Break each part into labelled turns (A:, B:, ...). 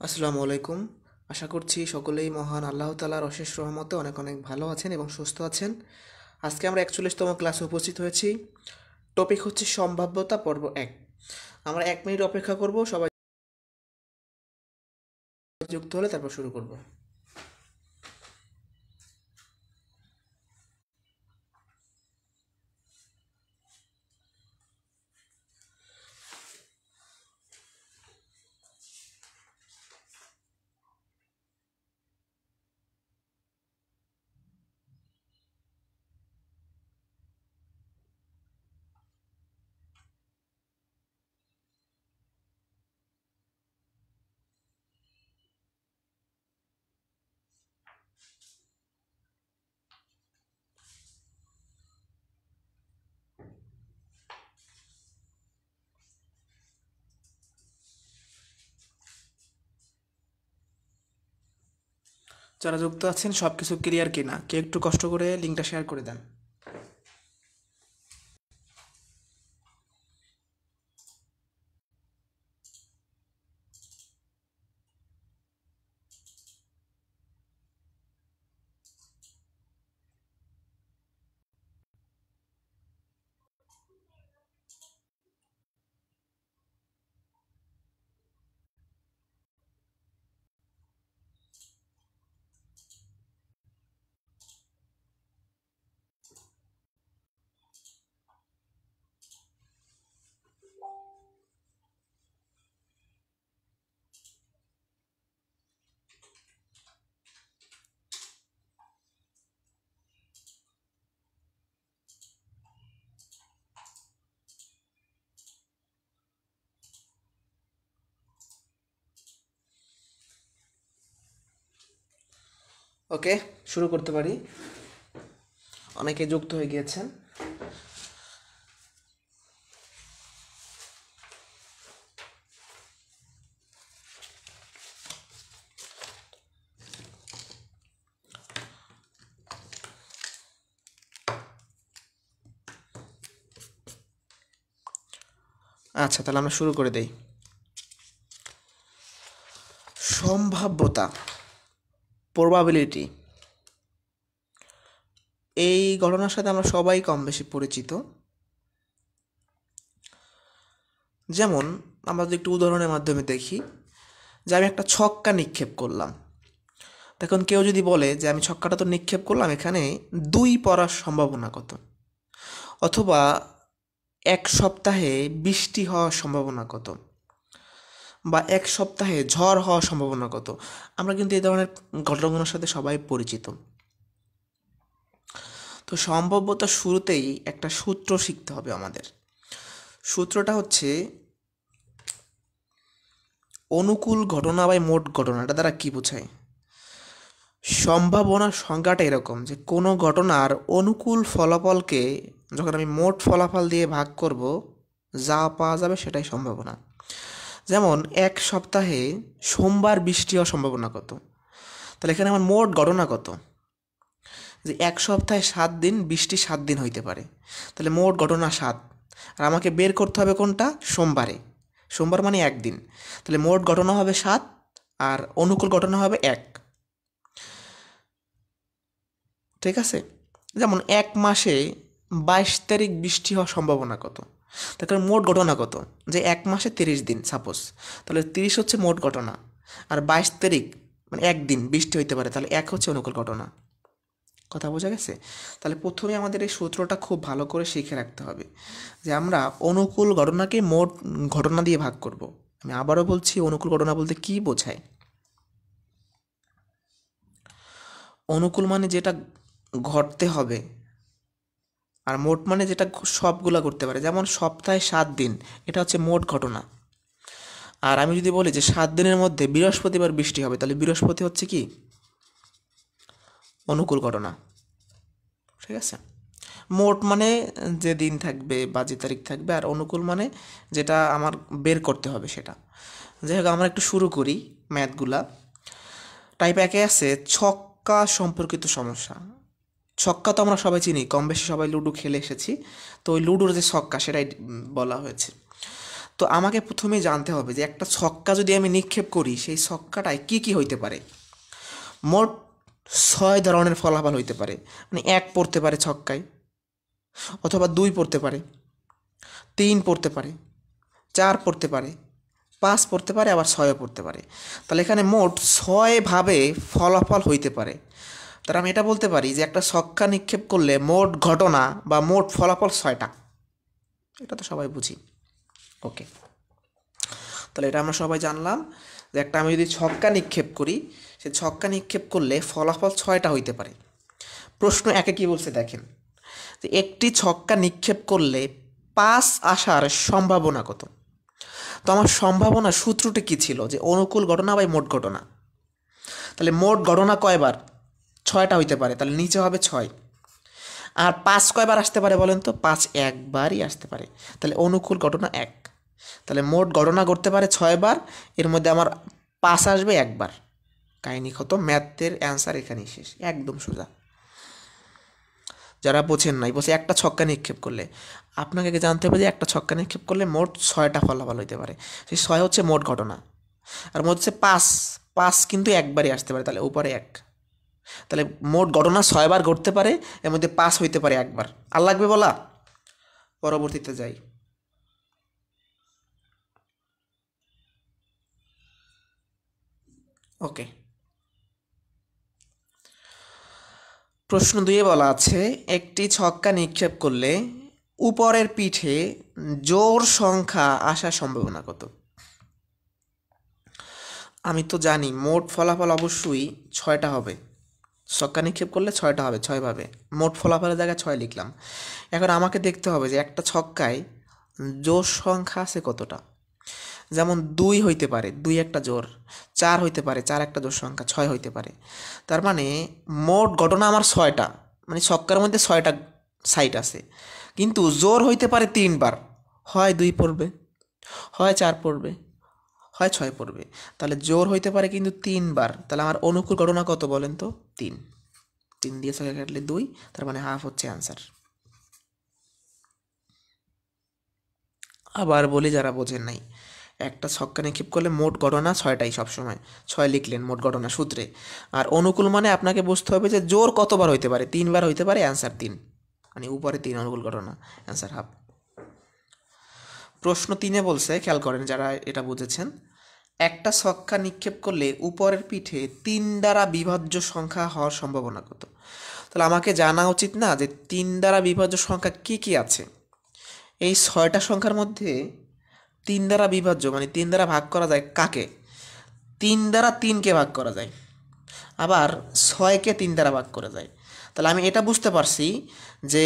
A: আসসালামু আলাইকুম। আশা করছি সকলেই মহান আল্লাহ তাআলার অশেষ রহমতে অনেক অনেক ভালো আছেন এবং সুস্থ আছেন। আজকে আমরা 41তম ক্লাসে উপস্থিত হয়েছি। টপিক হচ্ছে সম্ভাব্যতা পর্ব 1। আমরা 1 মিনিট অপেক্ষা করব, সবাই যুক্ত হলে তারপর শুরু করব। যারা যুক্ত আছেন সব কিছু ক্লিয়ার কিনা, কেউ একটু কষ্ট করে লিঙ্কটা শেয়ার করে দেন। ওকে, শুরু করতে পারি। অনেকে যুক্ত হয়ে গিয়েছেন। আচ্ছা, তাহলে আমরা শুরু করে দেই। সম্ভাব্যতা, প্রবাবিলিটি, এই ঘটনার সাথে আমরা সবাই কম বেশি পরিচিত। যেমন আমরা যদি একটু উদাহরণের মাধ্যমে দেখি, যে আমি একটা ছক্কা নিক্ষেপ করলাম। তখন কেউ যদি বলে যে আমি ছক্কাটা তো নিক্ষেপ করলাম, এখানে 2 পড়ার সম্ভাবনা কত, অথবা 1 সপ্তাহে বৃষ্টি হওয়ার সম্ভাবনা কত, বা 1 সপ্তাহে ঝড় হওয়ার সম্ভাবনা কত, আমরা কিন্তু এই ধরনের ঘটনাগুলোর সাথে সবাই পরিচিত। তো সম্ভাব্যতা শুরুতেই একটা সূত্র শিখতে হবে আমাদের। সূত্রটা হচ্ছে অনুকূল ঘটনা বা মোট ঘটনা। এটা দ্বারা কী বোঝায়? সম্ভাবনার সংজ্ঞাটা এরকম যে কোনো ঘটনার অনুকূল ফলাফলকে যখন আমি মোট ফলাফল দিয়ে ভাগ করব, যা পাওয়া যাবে সেটাই সম্ভাবনা। যেমন 1 সপ্তাহে সোমবার বৃষ্টি হওয়ার সম্ভাবনা কত, তাহলে এখানে আমার মোট ঘটনা কত, যে 1 সপ্তাহে 7 দিন বৃষ্টি 7 দিন হইতে পারে, তাহলে মোট ঘটনা 7। আর আমাকে বের করতে হবে কোনটা? সোমবারে। সোমবার মানে 1 দিন, তাহলে মোট ঘটনা হবে 7 আর অনুকূল ঘটনা হবে 1। ঠিক আছে? যেমন 1 মাসে 22 তারিখ বৃষ্টি হওয়ার সম্ভাবনা কত, তার মোট ঘটনা কত, যে 1 মাসে 30 দিন সাপোজ, তাহলে 30 হচ্ছে মোট ঘটনা। আর 22 তারিখ মানে 1 দিন বৃষ্টি হইতে পারে, তাহলে 1 হচ্ছে অনুকূল ঘটনা। কথা বোঝা গেছে? তাহলে প্রথমে আমাদের এই সূত্রটা খুব ভালো করে শিখে রাখতে হবে, যে আমরা অনুকূল ঘটনাকে মোট ঘটনা দিয়ে ভাগ করব। আমি আবারও বলছি, অনুকূল ঘটনা বলতে কী বোঝায়? অনুকূল মানে যেটা ঘটতে হবে, আর মোট মানে যেটা সবগুলা করতে পারে। যেমন সপ্তাহে 7 দিন, এটা হচ্ছে মোট ঘটনা। আর আমি যদি বলি যে 7 দিনের মধ্যে বৃহস্পতিবার বৃষ্টি হবে, তাহলে বৃহস্পতি হচ্ছে কি? অনুকূল ঘটনা। ঠিক আছে? মোট মানে যে দিন থাকবে বা যে তারিখ থাকবে, আর অনুকূল মানে যেটা আমার বের করতে হবে সেটা। যাই হোক, আমরা একটু শুরু করি ম্যাথগুলা। টাইপ 1-এ আছে ছক্কা সম্পর্কিত সমস্যা। ছক্কা তো আমরা সবাই চিনি, কম বেশি সবাই লুডো খেলে এসেছি। তো ওই লুডোর যে ছক্কা, সেটাই বলা হয়েছে। তো আমাকে প্রথমেই জানতে হবে যে একটা ছক্কা যদি আমি নিক্ষেপ করি সেই ছক্কাটায় কি কি হইতে পারে। মোট 6 ধরনের ফলাফল হইতে পারে, মানে 1 পড়তে পারে ছক্কায়, অথবা 2 পড়তে পারে, 3 পড়তে পারে, 4 পড়তে পারে, 5 পড়তে পারে, আবার 6ও পড়তে পারে। তাহলে এখানে মোট 6ভাবে ফলাফল হইতে পারে। তার আমি এটা বলতে পারি যে একটা ছক্কা নিক্ষেপ করলে মোট ঘটনা বা মোট ফলাফল 6টা। এটা তো সবাই বুঝি। ওকে, তাহলে এটা আমরা সবাই জানলাম যে একটা আমি যদি ছক্কা নিক্ষেপ করি, সে ছক্কা নিক্ষেপ করলে ফলাফল 6টা হইতে পারে। প্রশ্ন একে কি বলছে দেখেন, যে একটি ছক্কা নিক্ষেপ করলে 5 আসার সম্ভাবনা কত। তো আমার সম্ভাবনা সূত্রটি কী ছিল, যে অনুকূল ঘটনা বাই মোট ঘটনা। তাহলে মোট ঘটনা কয়বার, 6টা হইতে পারে, তাহলে নিচে হবে 6। আর 5 কয়বার আসতে পারে বলেন তো, 5 একবারই আসতে পারে, তাহলে অনুকূল ঘটনা 1। তাহলে মোট ঘটনা ঘটতে পারে 6বার, এর মধ্যে আমার 5 আসবে একবার। কাহিনি খতম, ম্যাথের অ্যান্সার এখানেই শেষ, একদম সোজা। যারা বোঝেন নাই, বলছে একটা ছক্কা নিক্ষেপ করলে, আপনাকে জানতে হবে যে একটা ছক্কা নিক্ষেপ করলে মোট 6টা ফলাফল হইতে পারে। সেই 6 হচ্ছে মোট ঘটনা, আর মোট হচ্ছে 5। 5 কিন্তু একবারই আসতে পারে, তাহলে উপরে 1। তাহলে মোট ঘটনা 6বার ঘটতে পারে, এর মধ্যে 5 হইতে পারে একবার। আর লাগবে বলা, পরবর্তীতে যাই। ওকে, প্রশ্ন 2-এ বলা আছে একটি ছক্কা নিক্ষেপ করলে উপরের পিঠে জোড় সংখ্যা আসার সম্ভাবনা কত। আমি তো জানি মোট ফলাফল অবশ্যই 6টা হবে, ছক্কা নিক্ষেপ করলে 6টা হবে, 6ভাবে। মোট ফলাফলের জায়গায় 6 লিখলাম। এখন আমাকে দেখতে হবে যে একটা ছক্কায় জোড় সংখ্যা আছে কতটা। যেমন 2 হইতে পারে, 2 একটা জোড়, 4 হইতে পারে, 4 একটা জোড় সংখ্যা, 6 হইতে পারে। তার মানে মোট ঘটনা আমার 6টা, মানে ছক্কার মধ্যে 6টা সাইড আছে, কিন্তু জোড় হইতে পারে 3বার। হয় 2 পড়বে, হয় 4 পড়বে, হয় 6 পড়বে। তাহলে জোড় হইতে পারে কিন্তু 3বার। তাহলে আমার অনুকূল ঘটনা কত বলেন তো, 3। 3 দিয়ে 6 কাটলে 2, তার মানে হাফ হচ্ছে অ্যান্সার। আবার বলি যারা বোঝেন নাই, একটা ছক্কা নিক্ষেপ করলে মোট ঘটনা 6টাই, সবসময় 6 লিখলেন মোট ঘটনা সূত্রে। আর অনুকূল মানে আপনাকে বুঝতে হবে যে জোর কতবার হইতে পারে, 3বার হইতে পারে, অ্যান্সার 3, মানে উপরে 3 অনুকূল ঘটনা, অ্যান্সার হাফ। প্রশ্ন 3-এ বলছে, খেয়াল করেন যারা এটা বুঝেছেন, একটা ছক্কা নিক্ষেপ করলে উপরের পিঠে 3 দ্বারা বিভাজ্য সংখ্যা হওয়ার সম্ভাবনা কত। তাহলে আমাকে জানা উচিত না যে 3 দ্বারা বিভাজ্য সংখ্যা কি কি আছে। এই 6টা সংখ্যার মধ্যে 3 দ্বারা বিভাজ্য মানে 3 দ্বারা ভাগ করা যায় কাকে, 3 দ্বারা 3কে ভাগ করা যায়, আবার 6কে 3 দ্বারা ভাগ করা যায়। তাহলে আমি এটা বুঝতে পারছি যে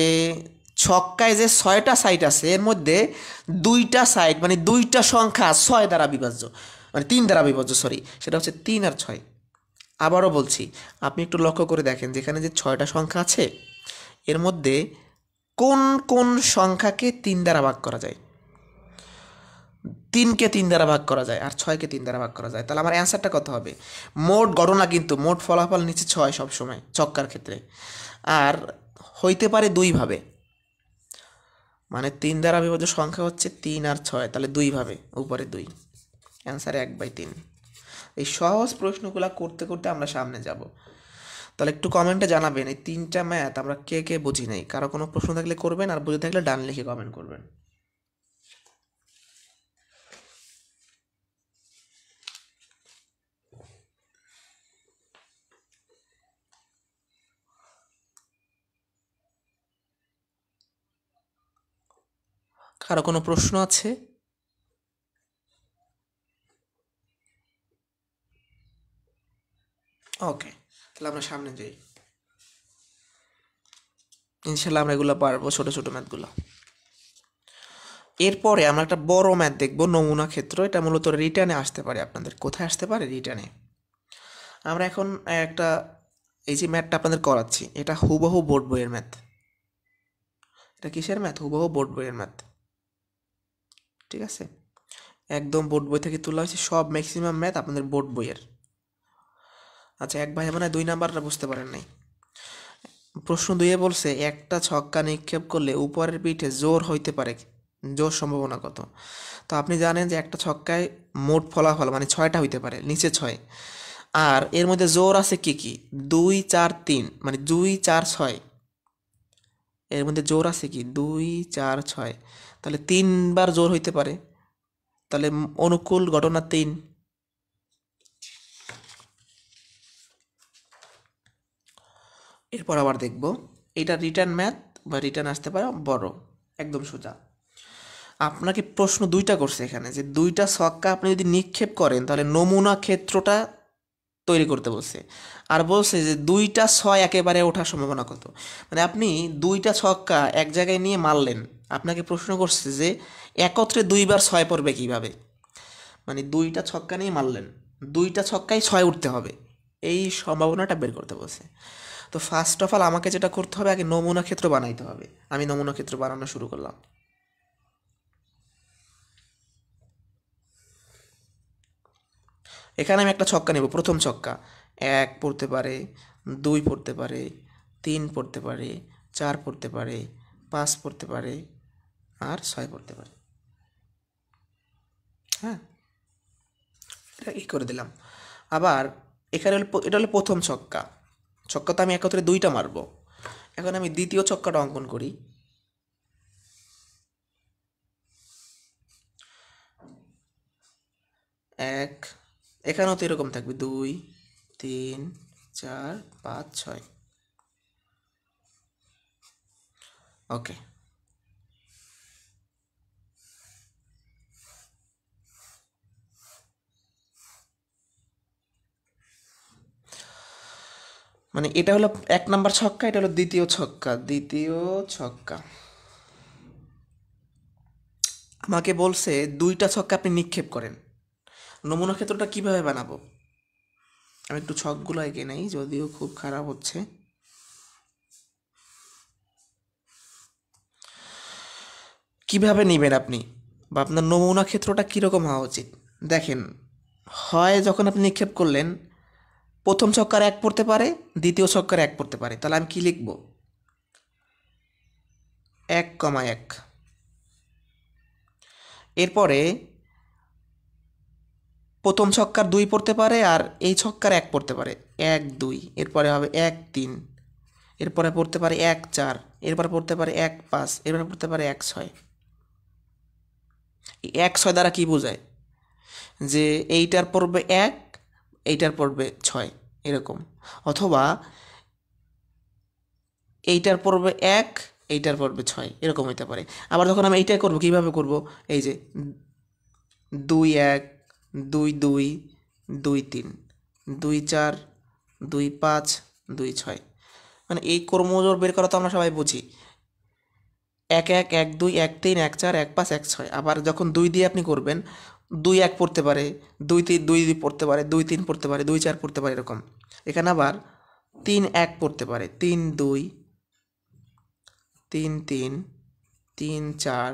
A: ছক্কায় যে 6টা সাইড আছে এর মধ্যে 2টা সাইড মানে 2টা সংখ্যা 6 দ্বারা বিভাজ্য, মানে 3 দ্বারা বিভাজ্য, সরি, সেটা হচ্ছে 3 আর 6। আবারও বলছি, আপনি একটু লক্ষ্য করে দেখেন যেখানে যে 6টা সংখ্যা আছে এর মধ্যে কোন কোন সংখ্যাকে 3 দ্বারা ভাগ করা যায়। 3কে 3 দ্বারা ভাগ করা যায় আর 6কে 3 দ্বারা ভাগ করা যায়। তাহলে আমার অ্যান্সারটা কত হবে, মোট গণনা কিন্তু মোট ফলাফল নিচে 6 সবসময় ছক্কার ক্ষেত্রে, আর হইতে পারে 2ভাবে, মানে 3 দ্বারা বিভাজ্য সংখ্যা হচ্ছে 3 আর 6, তাহলে 2ভাবে, উপরে 2, অ্যান্সার 1/3। এই সহজ প্রশ্নগুলো করতে করতে আমরা সামনে যাব। তাহলে একটু কমেন্টে জানাবেন এই 3টা ম্যাথ আমরা কে কে বুঝি নাই। কারো কোনো প্রশ্ন থাকলে করবেন, আর বুঝে থাকলে ডান লিখে কমেন্ট করবেন। কারো কোনো প্রশ্ন আছে? ওকে, তাহলে আমরা সামনে যাই। ইনশাল্লাহ আমরা এগুলো পারবো, ছোটো ছোটো ম্যাথগুলো। এরপরে আমরা একটা বড় ম্যাথ দেখবো, নমুনা ক্ষেত্র। এটা মূলত রিটার্নে আসতে পারে আপনাদের। কোথায় আসতে পারে, রিটার্নে। আমরা এখন একটা, এই যে ম্যাথটা আপনাদের করাচ্ছি এটা হুবহু বোর্ড বইয়ের ম্যাথ। এটা কিসের ম্যাথ, হুবহু বোর্ড বইয়ের ম্যাথ, ঠিক আছে। একদম বোর্ড বই থেকে তোলা হয়েছে, সব ম্যাক্সিমাম ম্যাথ আপনাদের বোর্ড বইয়ের। আচ্ছা, এক ভাই মানে 2 নাম্বারটা বুঝতে পারেন নাই। প্রশ্ন 2-এ বলছে একটা ছক্কা নিক্ষেপ করলে উপরের পিঠে জোর হইতে পারে জোর সম্ভাবনা কত? তো আপনি জানেন যে একটা ছক্কায় মোট ফলাফল মানে 6টা হইতে পারে, নিচে 6। আর এর মধ্যে জোর আছে কি কি? 2 4 3, মানে 2 4 6। এর মধ্যে জোর আছে কি? 2 4 6, তাহলে 3বার জোর হইতে পারে। তাহলে অনুকূল ঘটনা 3। এরপর আবার দেখব, এটা রিটার্ন ম্যাথ বা রিটার্ন আসতে পারে বড়, একদম সোজা। আপনাকে প্রশ্ন দুইটা করছে এখানে, যে দুইটা ছক্কা আপনি যদি নিক্ষেপ করেন তাহলে নমুনা ক্ষেত্রটা তৈরি করতে বলছে। আর বলছে যে 2টা 6 একেবারে ওঠার সম্ভাবনা কত। মানে আপনি 2টা ছক্কা এক জায়গায় নিয়ে মারলেন, আপনাকে প্রশ্ন করছে যে একত্রে 2বার 6 পড়বে কিভাবে। মানে 2টা ছক্কা নিয়ে মারলেন, 2টা ছক্কায় 6 উঠতে হবে, এই সম্ভাবনাটা বের করতে বলছে। তো ফার্স্ট অফ অল আমাকে যেটা করতে হবে, আগে নমুনা ক্ষেত্র বানাইতে হবে। আমি নমুনা ক্ষেত্র বানানো শুরু করলাম। এখানে আমি একটা ছক্কা নেব, প্রথম ছক্কা। 1 পড়তে পারে, 2 পড়তে পারে, 3 পড়তে পারে, 4 পড়তে পারে, 5 পড়তে পারে, আর 6 পড়তে পারে। হ্যাঁ, এটা এই করে দিলাম। আবার এখানে এটা হলো প্রথম ছক্কা। ছক্কা তো আমি একত্রে 2টা মারবো। এখন আমি দ্বিতীয় ছক্কাটা অঙ্কন করি। 1, এখানেও তো এরকম থাকবে, 2 3 4 5 6। ওকে, মানে এটা হলো 1 নাম্বার ছক্কা, এটা হলো দ্বিতীয় ছক্কা। দ্বিতীয় ছক্কা আমাকে বলছে 2টা ছক্কা আপনি নিক্ষেপ করেন। নমুনা ক্ষেত্রটা কিভাবে বানাবো? আমি একটু ছকগুলো এঁকে নেই, যদিও খুব খারাপ হচ্ছে। কিভাবে নেবেন আপনি, বা আপনার নমুনা ক্ষেত্রটা কীরকম হওয়া উচিত? দেখেন, হয় যখন আপনি নিক্ষেপ করলেন প্রথম ছক্কার 1 পড়তে পারে, দ্বিতীয় ছক্কার 1 পড়তে পারে, তাহলে আমি কি লিখব? 1,1। এরপরে প্রথম ছক্কার 2 পড়তে পারে, আর এই ছক্কার 1 পড়তে পারে, 1 2। এরপরে হবে 1 3। এরপরে পড়তে পারে 1 4। এরপরে পড়তে পারে 1 5। এরপরে পড়তে পারে 1 6। 1 6 দ্বারা কি বোঝায়? যে এইটার পড়বে 1, এইটার পড়বে 6, এরকম। অথবা এইটার পড়বে 1, এইটার পড়বে 6, এরকম হইতে পারে। আবার যখন আমি এইটাই করব, কিভাবে করব? এই যে 2 1 2 2 2 3 2 4 2 5 2 6। মানে এই ক্রমজোর বের করা তো আমরা সবাই বুঝি। 1 1 1 2 1 3 1 4 1 5 1 6। আবার যখন 2 দিয়ে আপনি করবেন, 2 1 পড়তে পারে, 2 3 2 পড়তে পারে, 2 3 পড়তে পারে, 2 4 পড়তে পারে, এরকম। এখানে আবার 3 1 পড়তে পারে, 3 2 3 3 3 4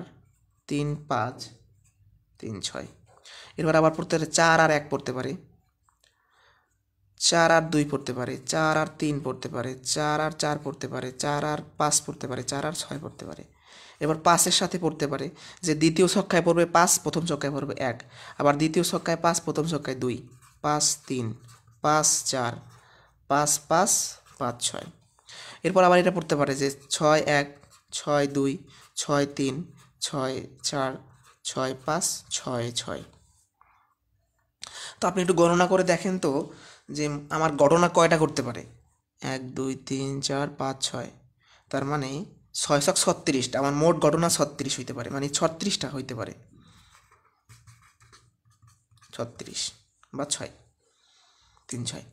A: 3 5 3 6। এরপর আবার পড়তে পারে 4 আর 1 পড়তে পারে, 4 আর 2 পড়তে পারে, 4 আর 3 পড়তে পারে, 4 আর 4 পড়তে পারে, 4 আর 5 পড়তে পারে, 4 আর 6 পড়তে পারে। এবার 5-এর সাথে পড়তে পারে, যে দ্বিতীয় ছক্কায় পড়বে 5, প্রথম ছক্কায় পড়বে 1। আবার দ্বিতীয় ছক্কায় 5, প্রথম ছক্কায় 2, 5 3 5 4 5 5 5 6। এরপর আবার এটা পড়তে পারে যে 6 1 6 2 6 3 6 4 6 5 6 6। তো আপনি একটু গণনা করে দেখেন তো, যে আমার গণনা কয়টা করতে পারে? 1 2 3 4 5 6, তার মানে 6 ছক 36টা। আমার মোট গণনা 36 হইতে পারে, মানে 36টা হইতে পারে, 36 বা 6 3 6।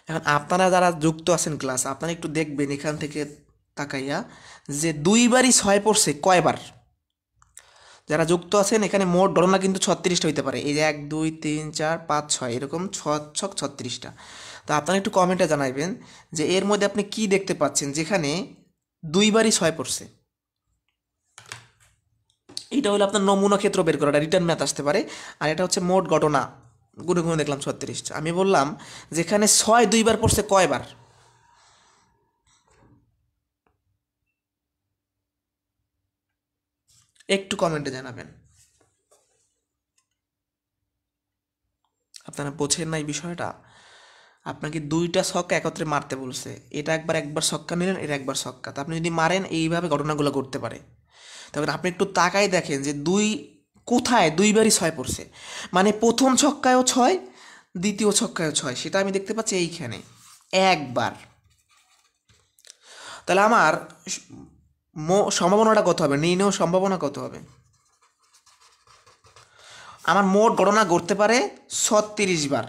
A: এখন আপনারা যারা যুক্ত আছেন ক্লাস, আপনারা একটু দেখবেন এখান থেকে তাকাইয়া, যে 2বারই 6 পড়ছে কয়বার। যারা যুক্ত আছেন এখানে মোট গণনা কিন্তু 36টা হইতে পারে। এই যে 1 2 3 4 5 6, এরকম 6 ছক 36টা। তো আপনারা একটু কমেন্টে জানাইবেন যে এর মধ্যে আপনি কি দেখতে পাচ্ছেন যেখানে 2বারই 6 পড়ছে। এইটা হলো আপনার নমুনা ক্ষেত্র বের করাটা, রিটার্ন ম্যাথ আসতে পারে। আর এটা হচ্ছে মোট ঘটনা, গুনে গুনে দেখলাম 36টা। আমি বললাম যেখানে 6 2বার পড়ছে কয়বার? একটু কমেন্টে জানাবেন। আপনারা বোঝেন না এই বিষয়টা? আপনাকে দুইটা ছক্কা একত্রে মারতে বলছে, এটা একবার একবার ছক্কা নিলেন, এটা একবার ছক্কা, তা আপনি যদি মারেন এইভাবে ঘটনাগুলো ঘটতে পারে। তখন আপনি একটু তাকাই দেখেন যে কোথায় দুইবারই ছয় পড়ছে, মানে প্রথম ছক্কায়ও ছয়, দ্বিতীয় ছক্কায়ও ছয়, সেটা আমি দেখতে পাচ্ছি এইখানে একবার। তাহলে আমার সম্ভাবনাটা কত হবে, নির্ণয় সম্ভাবনা কত হবে? আমার মোট গণনা করতে পারে 36 বার,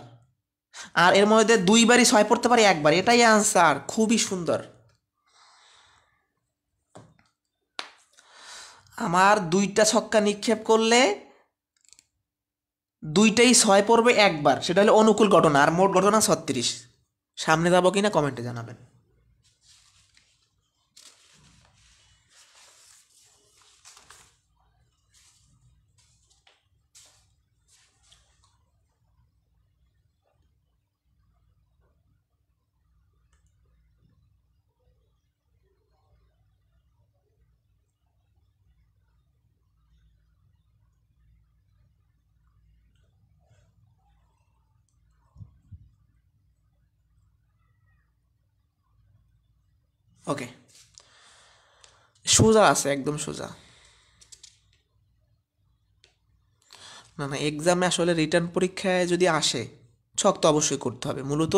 A: আর এর মধ্যে দুইবারই ছয় পড়তে পারে একবার, এটাই আনসার। খুবই সুন্দর। আমার দুইটা ছক্কা নিক্ষেপ করলে দুইটাই ছয় পড়বে একবার, সেটা হলো অনুকূল ঘটনা, আর মোট ঘটনা 36। সামনে যাবো কিনা কমেন্টে জানাবেন। ওকে, সোজা আছে, একদম সোজা। না না, এক্সামে আসলে রিটার্ন পরীক্ষায় যদি আসে ছক তো অবশ্যই করতে হবে। মূলত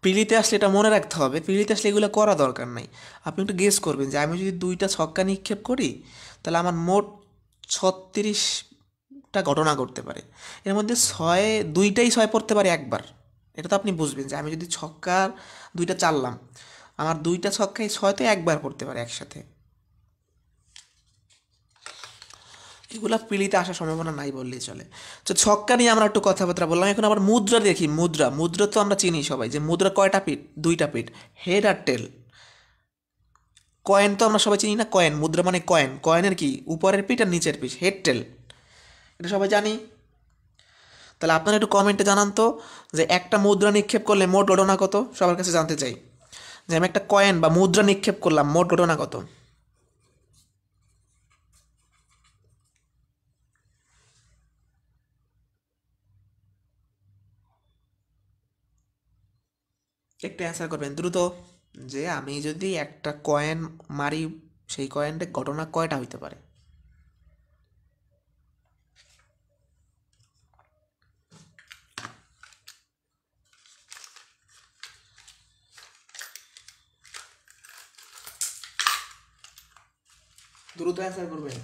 A: প্রিলিতে আসলে এটা মনে রাখতে হবে, প্রিলিতে আসলে এগুলো করা দরকার নাই। আপনি একটু গেস করবেন যে আমি যদি দুইটা ছক্কা নিক্ষেপ করি তাহলে আমার মোট 36টা ঘটনা ঘটতে পারে, এর মধ্যে দুইটাই ছয় পড়তে পারে একবার। এটা তো আপনি বুঝবেন যে আমি যদি ছক্কার দুইটা চাললাম, আমার দুইটা ছক্কায় ছয় তো একবার পড়তে পারে একসাথে। এগুলা পিলিতে আসার সম্ভাবনা নাই বললেই চলে। তো ছক্কা নিয়ে আমরা একটু কথাবার্তা বললাম, এখন আবার মুদ্রা দেখি। মুদ্রা তো আমরা চিনি সবাই যে মুদ্রা কয়টা পিঠ, দুইটা পিঠ, হেড আর টেল। কয়েন তো আমরা সবাই চিনি না, কয়েন, মুদ্রা মানে কয়েন, কয়েনের কি উপরের পিঠ আর নিচের পিঠ, হেড টেল, এটা সবাই জানি। তাহলে আপনারা একটু কমেন্টে জানান তো যে একটা মুদ্রা নিক্ষেপ করলে মোট ঘটনা কত, সবার কাছে জানতে চাই যে আমি একটা কয়েন বা মুদ্রা নিক্ষেপ করলাম, মোট ঘটনা কত। একটু অ্যান্সার করবেন দ্রুত, যে আমি যদি একটা কয়েন মারি সেই কয়েনটা ঘটনা কয়টা হইতে পারে। দ্রুত অ্যান্সার করবেন।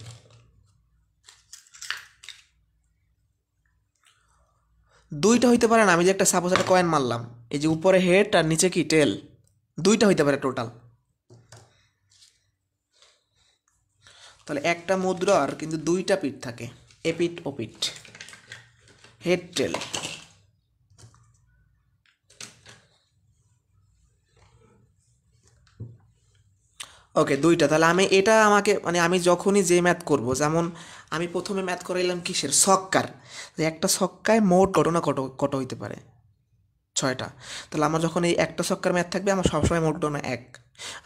A: দুইটা হইতে পারে না, আমি যে একটা সাপোজ একটা কয়েন মারলাম, এই যে উপরে হেড আর নিচে কি টেল, দুইটা হইতে পারে টোটাল। তাহলে একটা মুদ্রার কিন্তু দুইটা পিঠ থাকে, এ পিঠ ও পিঠ, হেড টেল। ওকে, দুইটা। তাহলে আমি এটা আমাকে মানে আমি যখনই যে ম্যাথ করব, যেমন আমি প্রথমে ম্যাথ করাইলাম কিসের, ছক্কার, যে একটা ছক্কায় মোট ঘটনা কত কত হইতে পারে, 6টা। তাহলে আমার যখন এই একটা ছক্কার ম্যাথ থাকবে আমার সবসময় মোট ঘটনা এক।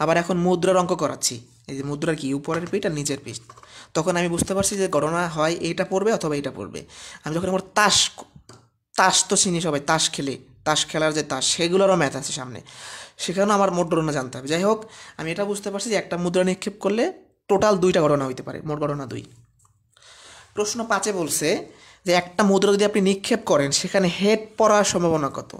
A: আবার এখন মুদ্রার অঙ্ক করাচ্ছি, এই যে মুদ্রার কি উপরের পিঠ আর নিচের পিঠ, তখন আমি বুঝতে পারছি যে ঘটনা হয় এইটা পড়বে অথবা এইটা পড়বে। আমি যখন আমার তাস, তাস তো চিনি সবাই, তাস খেলে, তাস খেলার যে তাস, সেগুলোরও ম্যাথ আছে সামনে, সেখানেও আমার মোট ঘটনা জানতে হবে। যাই হোক, আমি এটা বুঝতে পারছি যে একটা মুদ্রা নিক্ষেপ করলে টোটাল দুইটা ঘটনা হইতে পারে, মোট ঘটনা দুই। প্রশ্ন 5-এ বলছে যে একটা মুদ্রা যদি আপনি নিক্ষেপ করেন সেখানে হেড পড়ার সম্ভাবনা কত।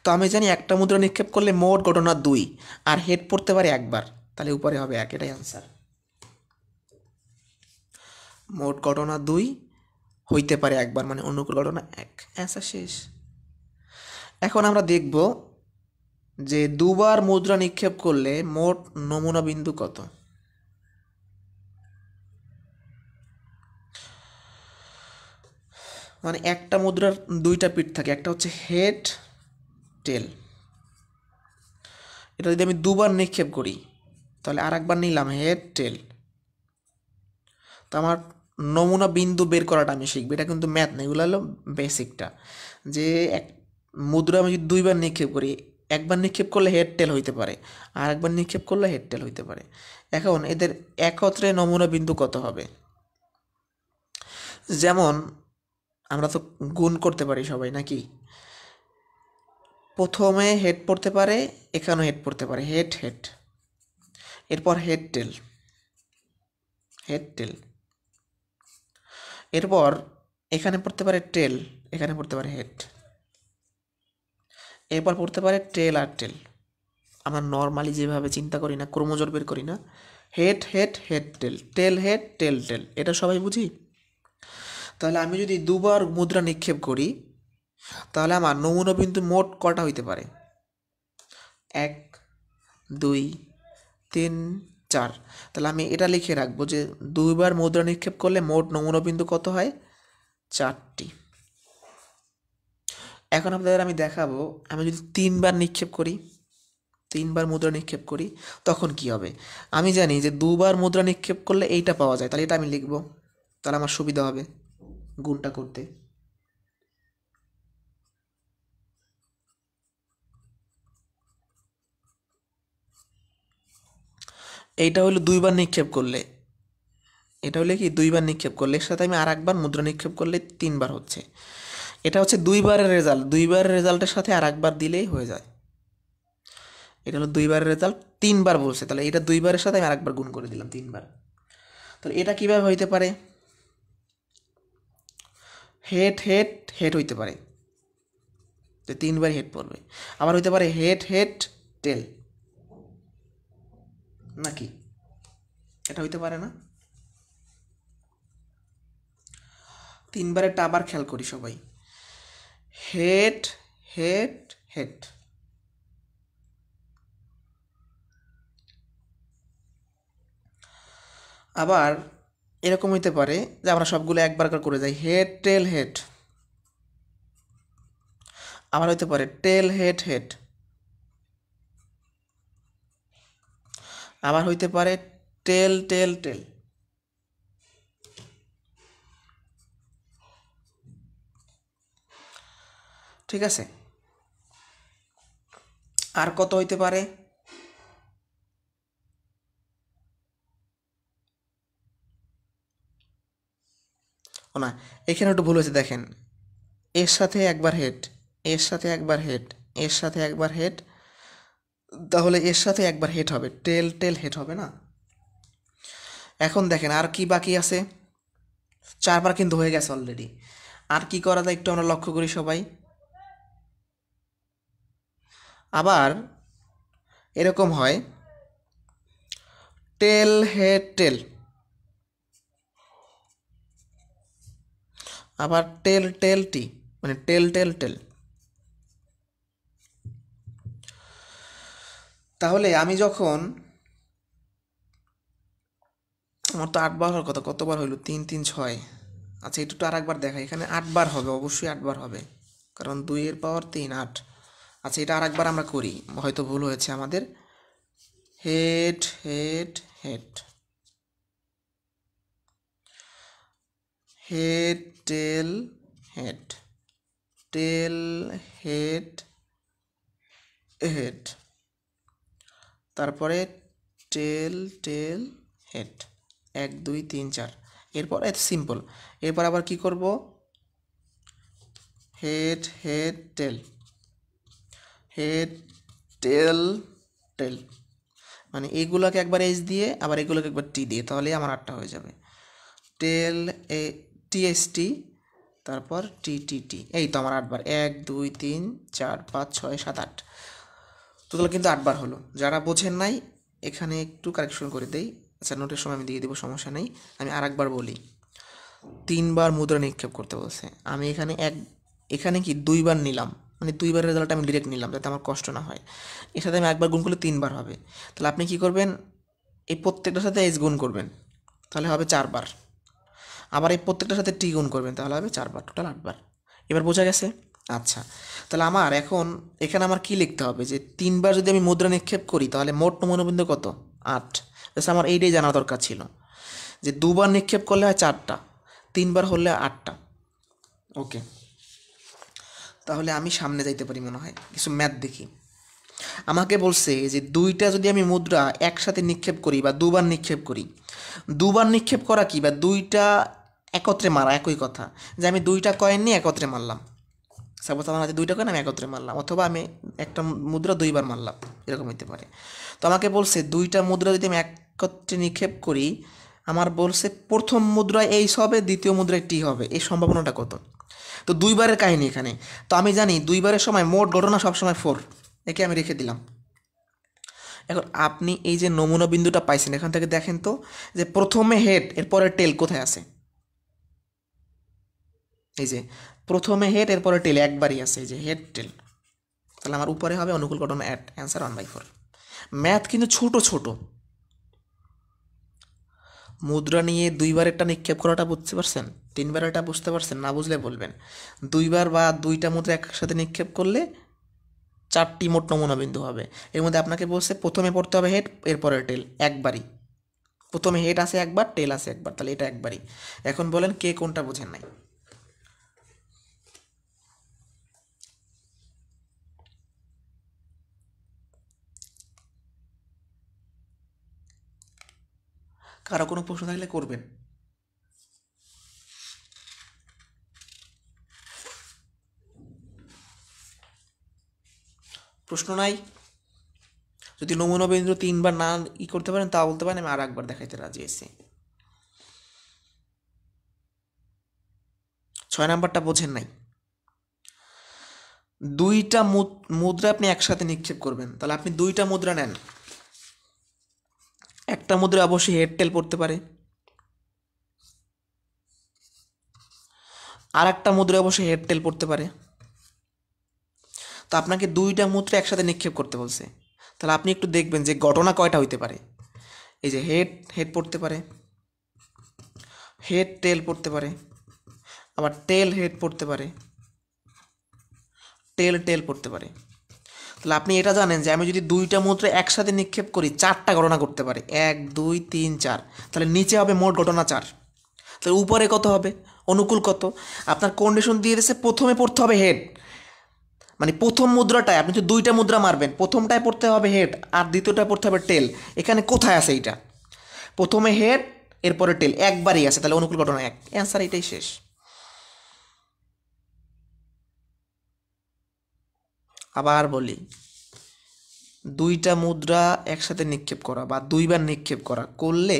A: তো আমি জানি একটা মুদ্রা নিক্ষেপ করলে মোট ঘটনা দুই, আর হেড পড়তে পারে একবার, তাহলে উপরে হবে এক, এটাই আনসার। মোট ঘটনা দুই, হইতে পারে একবার, মানে অনুকূল ঘটনা এক, অ্যান্সার শেষ। এখন আমরা দেখব যে দুবার মুদ্রা নিক্ষেপ করলে মোট নমুনা বিন্দু কত। মানে একটা মুদ্রার দুইটা পিঠ থাকে, একটা হচ্ছে হেড, টেল। এটা যদি আমি দুবার নিক্ষেপ করি তাহলে আর একবার নিলাম হেড টেল, তো আমার নমুনা বিন্দু বের করাটা আমি শিখবো। এটা কিন্তু ম্যাথ না, এগুলো হলো বেসিকটা। যে এক মুদ্রা আমি যদি দুইবার নিক্ষেপ করি, একবার নিক্ষেপ করলে হেড টেল হইতে পারে, আর একবার নিক্ষেপ করলে হেড টেল হইতে পারে। এখন এদের একত্রে নমুনা বিন্দু কত হবে। যেমন আমরা তো গুণ করতে পারি সবাই নাকি, প্রথমে হেড পড়তে পারে, এখানেও হেড পড়তে পারে, হেড হেড, এরপর হেড টেল, হেড টেল, এরপর এখানে পড়তে পারে টেল, এখানে পড়তে পারে হেড, এরপর পড়তে পারে টেল আর টেল। আমরা নর্মালি যেভাবে চিন্তা করি না, ক্রোমোজোর বের করি না, head head head tail, tail head tail tail, এটা সবাই বুঝি। তাহলে আমি যদি দুবার মুদ্রা নিক্ষেপ করি তাহলে আমার নমুনা বিন্দু মোট কটা হইতে পারে? 1 2 3 4। তাহলে আমি এটা লিখে রাখবো যে দুইবার মুদ্রা নিক্ষেপ করলে মোট নমুনা বিন্দু কত হয়? 4টি। এখন আপনাদের আমি দেখাবো, আমি যদি 3বার নিক্ষেপ করি, 3বার মুদ্রা নিক্ষেপ করি, তখন কি হবে। আমি জানি যে দুবার মুদ্রা নিক্ষেপ করলে এইটা পাওয়া যায়, তাহলে এটা আমি লিখবো, তাহলে আমার সুবিধা হবে গুণটা করতে। এইটা হলো দুইবার নিক্ষেপ করলে, এটা হলে কি দুইবার নিক্ষেপ করলে, এর সাথে আমি আর একবার মুদ্রা নিক্ষেপ করলে 3বার হচ্ছে। এটা হচ্ছে দুইবারের রেজাল্ট, দুইবারের রেজাল্টের সাথে আর একবার দিলেই হয়ে যায়। এটা হলো দুইবারের রেজাল্ট, 3বার বলছে, তাহলে এটা দুইবারের সাথে আমি আর একবার গুণ করে দিলাম 3বার। তাহলে এটা কিভাবে হইতে পারে? হেড হেড হেড হইতে পারে, তো 3বার হেড পড়বে। আবার হইতে পারে হেড হেড টেল, নাকি এটা হইতে পারে না? 3বারেরটা আবার খেয়াল করি সবাই, হেড হেড হেড। আবার এরকম হইতে পারে যে আমরা সবগুলো একবার করে যাই, হেড টেল হেড। আবার হইতে পারে টেল হেড হেড। আবার হইতে পারে টেল টেল টেল। ঠিক আছে, আর কত হইতে পারে? ও না, এখানে একটু ভুল হয়েছে, দেখেন, এর সাথে একবার হেড, এর সাথে একবার হেড, এর সাথে একবার হেড, তাহলে এর সাথে একবার হেড হবে, টেল টেল হেড হবে না? এখন দেখেন আর কি বাকি আছে, 4বার কিন্তু হয়ে গেছে অলরেডি। আর কি করা যায় একটু আমরা লক্ষ্য করি সবাই। আবার এরকম হয় টেল হেড টেল, আবার টেল টেল টি, মানে টেল টেল টেল। তাহলে আমি যখন, আমার তো 8বার হওয়ার কথা, কতবার হইল? 3 3 6। আচ্ছা একটু তো আর একবার দেখাই, এখানে 8বার হবে, অবশ্যই 8বার হবে, কারণ 2 এর পাওয়ার 3 8। আচ্ছা এটা আর একবার আমরা করি, হয়তো ভুল হয়েছে আমাদের। Head head head, head tail head, tail head head, তারপরে টেল টেল হেড, 1 2 3 4। এরপর সিম্পল, এরপর আবার কি করব? Head head tail, head tail tail, মানে এইগুলোকে একবার এইচ দিয়ে আবার এগুলোকে একবার টি দিয়ে, তাহলেই আমার 8টা হয়ে যাবে। টেল এ টিএসটি, তারপর টি টি টি, এই তো আমার 8বার, 1 2 3 4 5 6 7 8, টোটাল কিন্তু 8বার হলো। যারা বোঝেন নাই এখানে একটু কারেকশন করে দেই, আচ্ছা নোটের সময় আমি দিয়ে দেবো, সমস্যা নেই। আমি আর একবার বলি, 3বার মুদ্রা নিক্ষেপ করতে বলছে, আমি এখানে কি 2বার নিলাম, মানে 2বারের রেজাল্ট আমি ডিরেক্ট নিলাম যাতে আমার কষ্ট না হয়। এর সাথে আমি একবার গুণ করলে 3বার হবে, তাহলে আপনি কি করবেন? এই প্রত্যেকটার সাথে এইচ গুণ করবেন, তাহলে হবে 4বার। আবার এই প্রত্যেকটার সাথে টি গুণ করবেন, তাহলে হবে 4বার, টোটাল 8বার। এবার বোঝা গেছে? আচ্ছা, তাহলে আমার এখন এখানে আমার কি লিখতে হবে, যে 3বার যদি আমি মুদ্রা নিক্ষেপ করি তাহলে মোট নমুনাবিন্দু কত? 8। জাস্ট আমার এইটাই জানা দরকার ছিল, যে 2বার নিক্ষেপ করলে হয় 4টা, 3বার হলে 8টা। ওকে, তাহলে আমি সামনে যাইতে পারি মনে হয়, কিছু ম্যাথ দেখি। আমাকে বলছে যে 2টা যদি আমি মুদ্রা একসাথে নিক্ষেপ করি বা 2বার নিক্ষেপ করি, 2বার নিক্ষেপ করা কি, বা 2টা একত্রে মারা একই কথা, যে আমি দুইটা কয়েন নিয়ে একত্রে মারলাম। সাপোজ আমার হাতে দুইটা কয়েন আমি একত্রে মারলাম, অথবা আমি একটা মুদ্রা দুইবার মারলাম, এরকম হতে পারে। তো আমাকে বলছে দুইটা মুদ্রা যদি আমি একত্রে নিক্ষেপ করি, আমার বলছে প্রথম মুদ্রায় এইচ হবে, দ্বিতীয় মুদ্রায় টি হবে, এই সম্ভাবনাটা কত? তো দুইবারের কাহিনী এখানে। তো আমি জানি দুইবারের সময় মোট ঘটনা সবসময় 4, একে আমি রেখে দিলাম। এখন আপনি এই যে নমুনা বিন্দুটা পাইছেন, এখান থেকে দেখেন তো যে প্রথমে হেড এরপরে টেল কোথায় আছে। এই যে প্রথমে হেড এরপরে টেল একবারই আছে, এই যে হেড টেল। তাহলে আমার উপরে হবে অনুকূল ঘটনা অ্যাট, অ্যান্সার 1/4। ম্যাথ কিন্তু ছোট ছোট। মুদ্রা নিয়ে দুইবারেরটা নিক্ষেপ করাটা বুঝতে পারছেন, তিনবারেরটা বুঝতে পারছেন, না বুঝলে বলবেন। দুইবার বা দুইটা মুদ্রা একসাথে নিক্ষেপ করলে 4টি মোট নমুনা বিন্দু হবে। এর মধ্যে আপনাকে বলছে প্রথমে পড়তে হবে হেড, এরপরে টেল, একবারই। প্রথমে হেড আছে একবার, টেল আছে একবার, তাহলে এটা একবারই। এখন বলেন কে কোনটা বোঝেন নাই? কারো কোনো প্রশ্ন থাকলে করবেন। প্রশ্ন নাই? যদি নমুনা বিন্দু 3বার না করতে পারেন তা বলতে পারেন, আমি আর একবার দেখাইতে রাজি আছি। 6 নাম্বারটা বোঝেন নাই। দুইটা মুদ্রা আপনি একসাথে নিক্ষেপ করবেন, তাহলে আপনি দুইটা মুদ্রা নেন। একটা মুদ্রা অবশ্যই হেড টেল পড়তে পারে, আর একটা মুদ্রা অবশ্যই হেড টেল পড়তে পারে। তো আপনাকে দুইটা মুদ্রা একসাথে নিক্ষেপ করতে বলছে, তাহলে আপনি একটু দেখবেন যে ঘটনা কয়টা হইতে পারে। এই যে হেড হেড পড়তে পারে, হেড টেল পড়তে পারে, আবার টেল হেড পড়তে পারে, টেল টেল পড়তে পারে। তাহলে আপনি এটা জানেন যে আমি যদি দুইটা মুদ্রা একসাথে নিক্ষেপ করি 4টা গণনা করতে পারে, 1 2 3 4। তাহলে নিচে হবে মোট ঘটনা 4। তাহলে উপরে কত হবে, অনুকূল কত? আপনার কন্ডিশন দিয়ে দিয়েছে প্রথমে পড়তে হবে হেড, মানে প্রথম মুদ্রাটায় আপনি তো দুইটা মুদ্রা মারবেন, প্রথমটায় পড়তে হবে হেড আর দ্বিতীয়টায় পড়তে হবে টেল। এখানে কোথায় আছে এইটা? প্রথমে হেড এরপরে টেল, একবারই আছে, তাহলে অনুকূল ঘটনা 1, অ্যান্সার এটাই শেষ। আবার বলি, দুইটা মুদ্রা একসাথে নিক্ষেপ করা বা দুইবার নিক্ষেপ করা করলে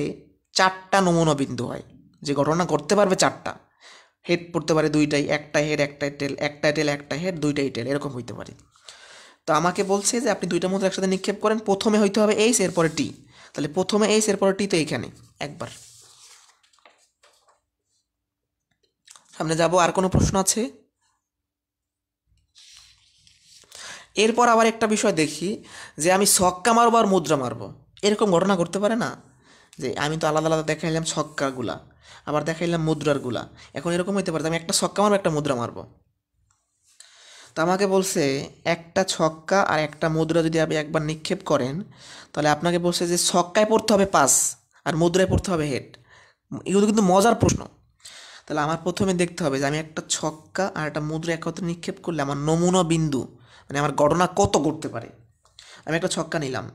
A: 4টা নমুনা বিন্দু হয়, যে ঘটনা করতে পারবে 4টা। হেড পড়তে পারে দুইটাই, একটা হেড একটা টেল, একটা টেল একটা হেড, দুইটাই টেল, এরকম হইতে পারে। তো আমাকে বলছে যে আপনি দুইটা মুদ্রা একসাথে নিক্ষেপ করেন, প্রথমে হইতে হবে এইচ এরপরে টি। তাহলে প্রথমে এইচ এরপরে টি তো এইখানে একবার। সামনে যাব, আর কোনো প্রশ্ন আছে? এরপর আবার একটা বিষয় দেখি, যে আমি ছক্কা মারবো আর মুদ্রা মারবো, এরকম ঘটনা ঘটতে পারে না? যে আমি তো আলাদা আলাদা দেখাইলাম ছক্কাগুলা, আবার দেখাইলাম মুদ্রারগুলা। এখন এরকম হইতে পারে যে আমি একটা ছক্কা মারবো একটা মুদ্রা মারবো। তো আমাকে বলছে একটা ছক্কা আর একটা মুদ্রা যদি আপনি একবার নিক্ষেপ করেন, তাহলে আপনাকে বলছে যে ছক্কায় পড়তে হবে 5 আর মুদ্রায় পড়তে হবে হেড। এগুলো কিন্তু মজার প্রশ্ন। তাহলে আমার প্রথমে দেখতে হবে যে আমি একটা ছক্কা আর একটা মুদ্রা একত্রে নিক্ষেপ করলে আমার নমুনা বিন্দু, মানে আমার ঘটনা কত ঘটতে পারে। আমি একটা ছক্কা নিলাম,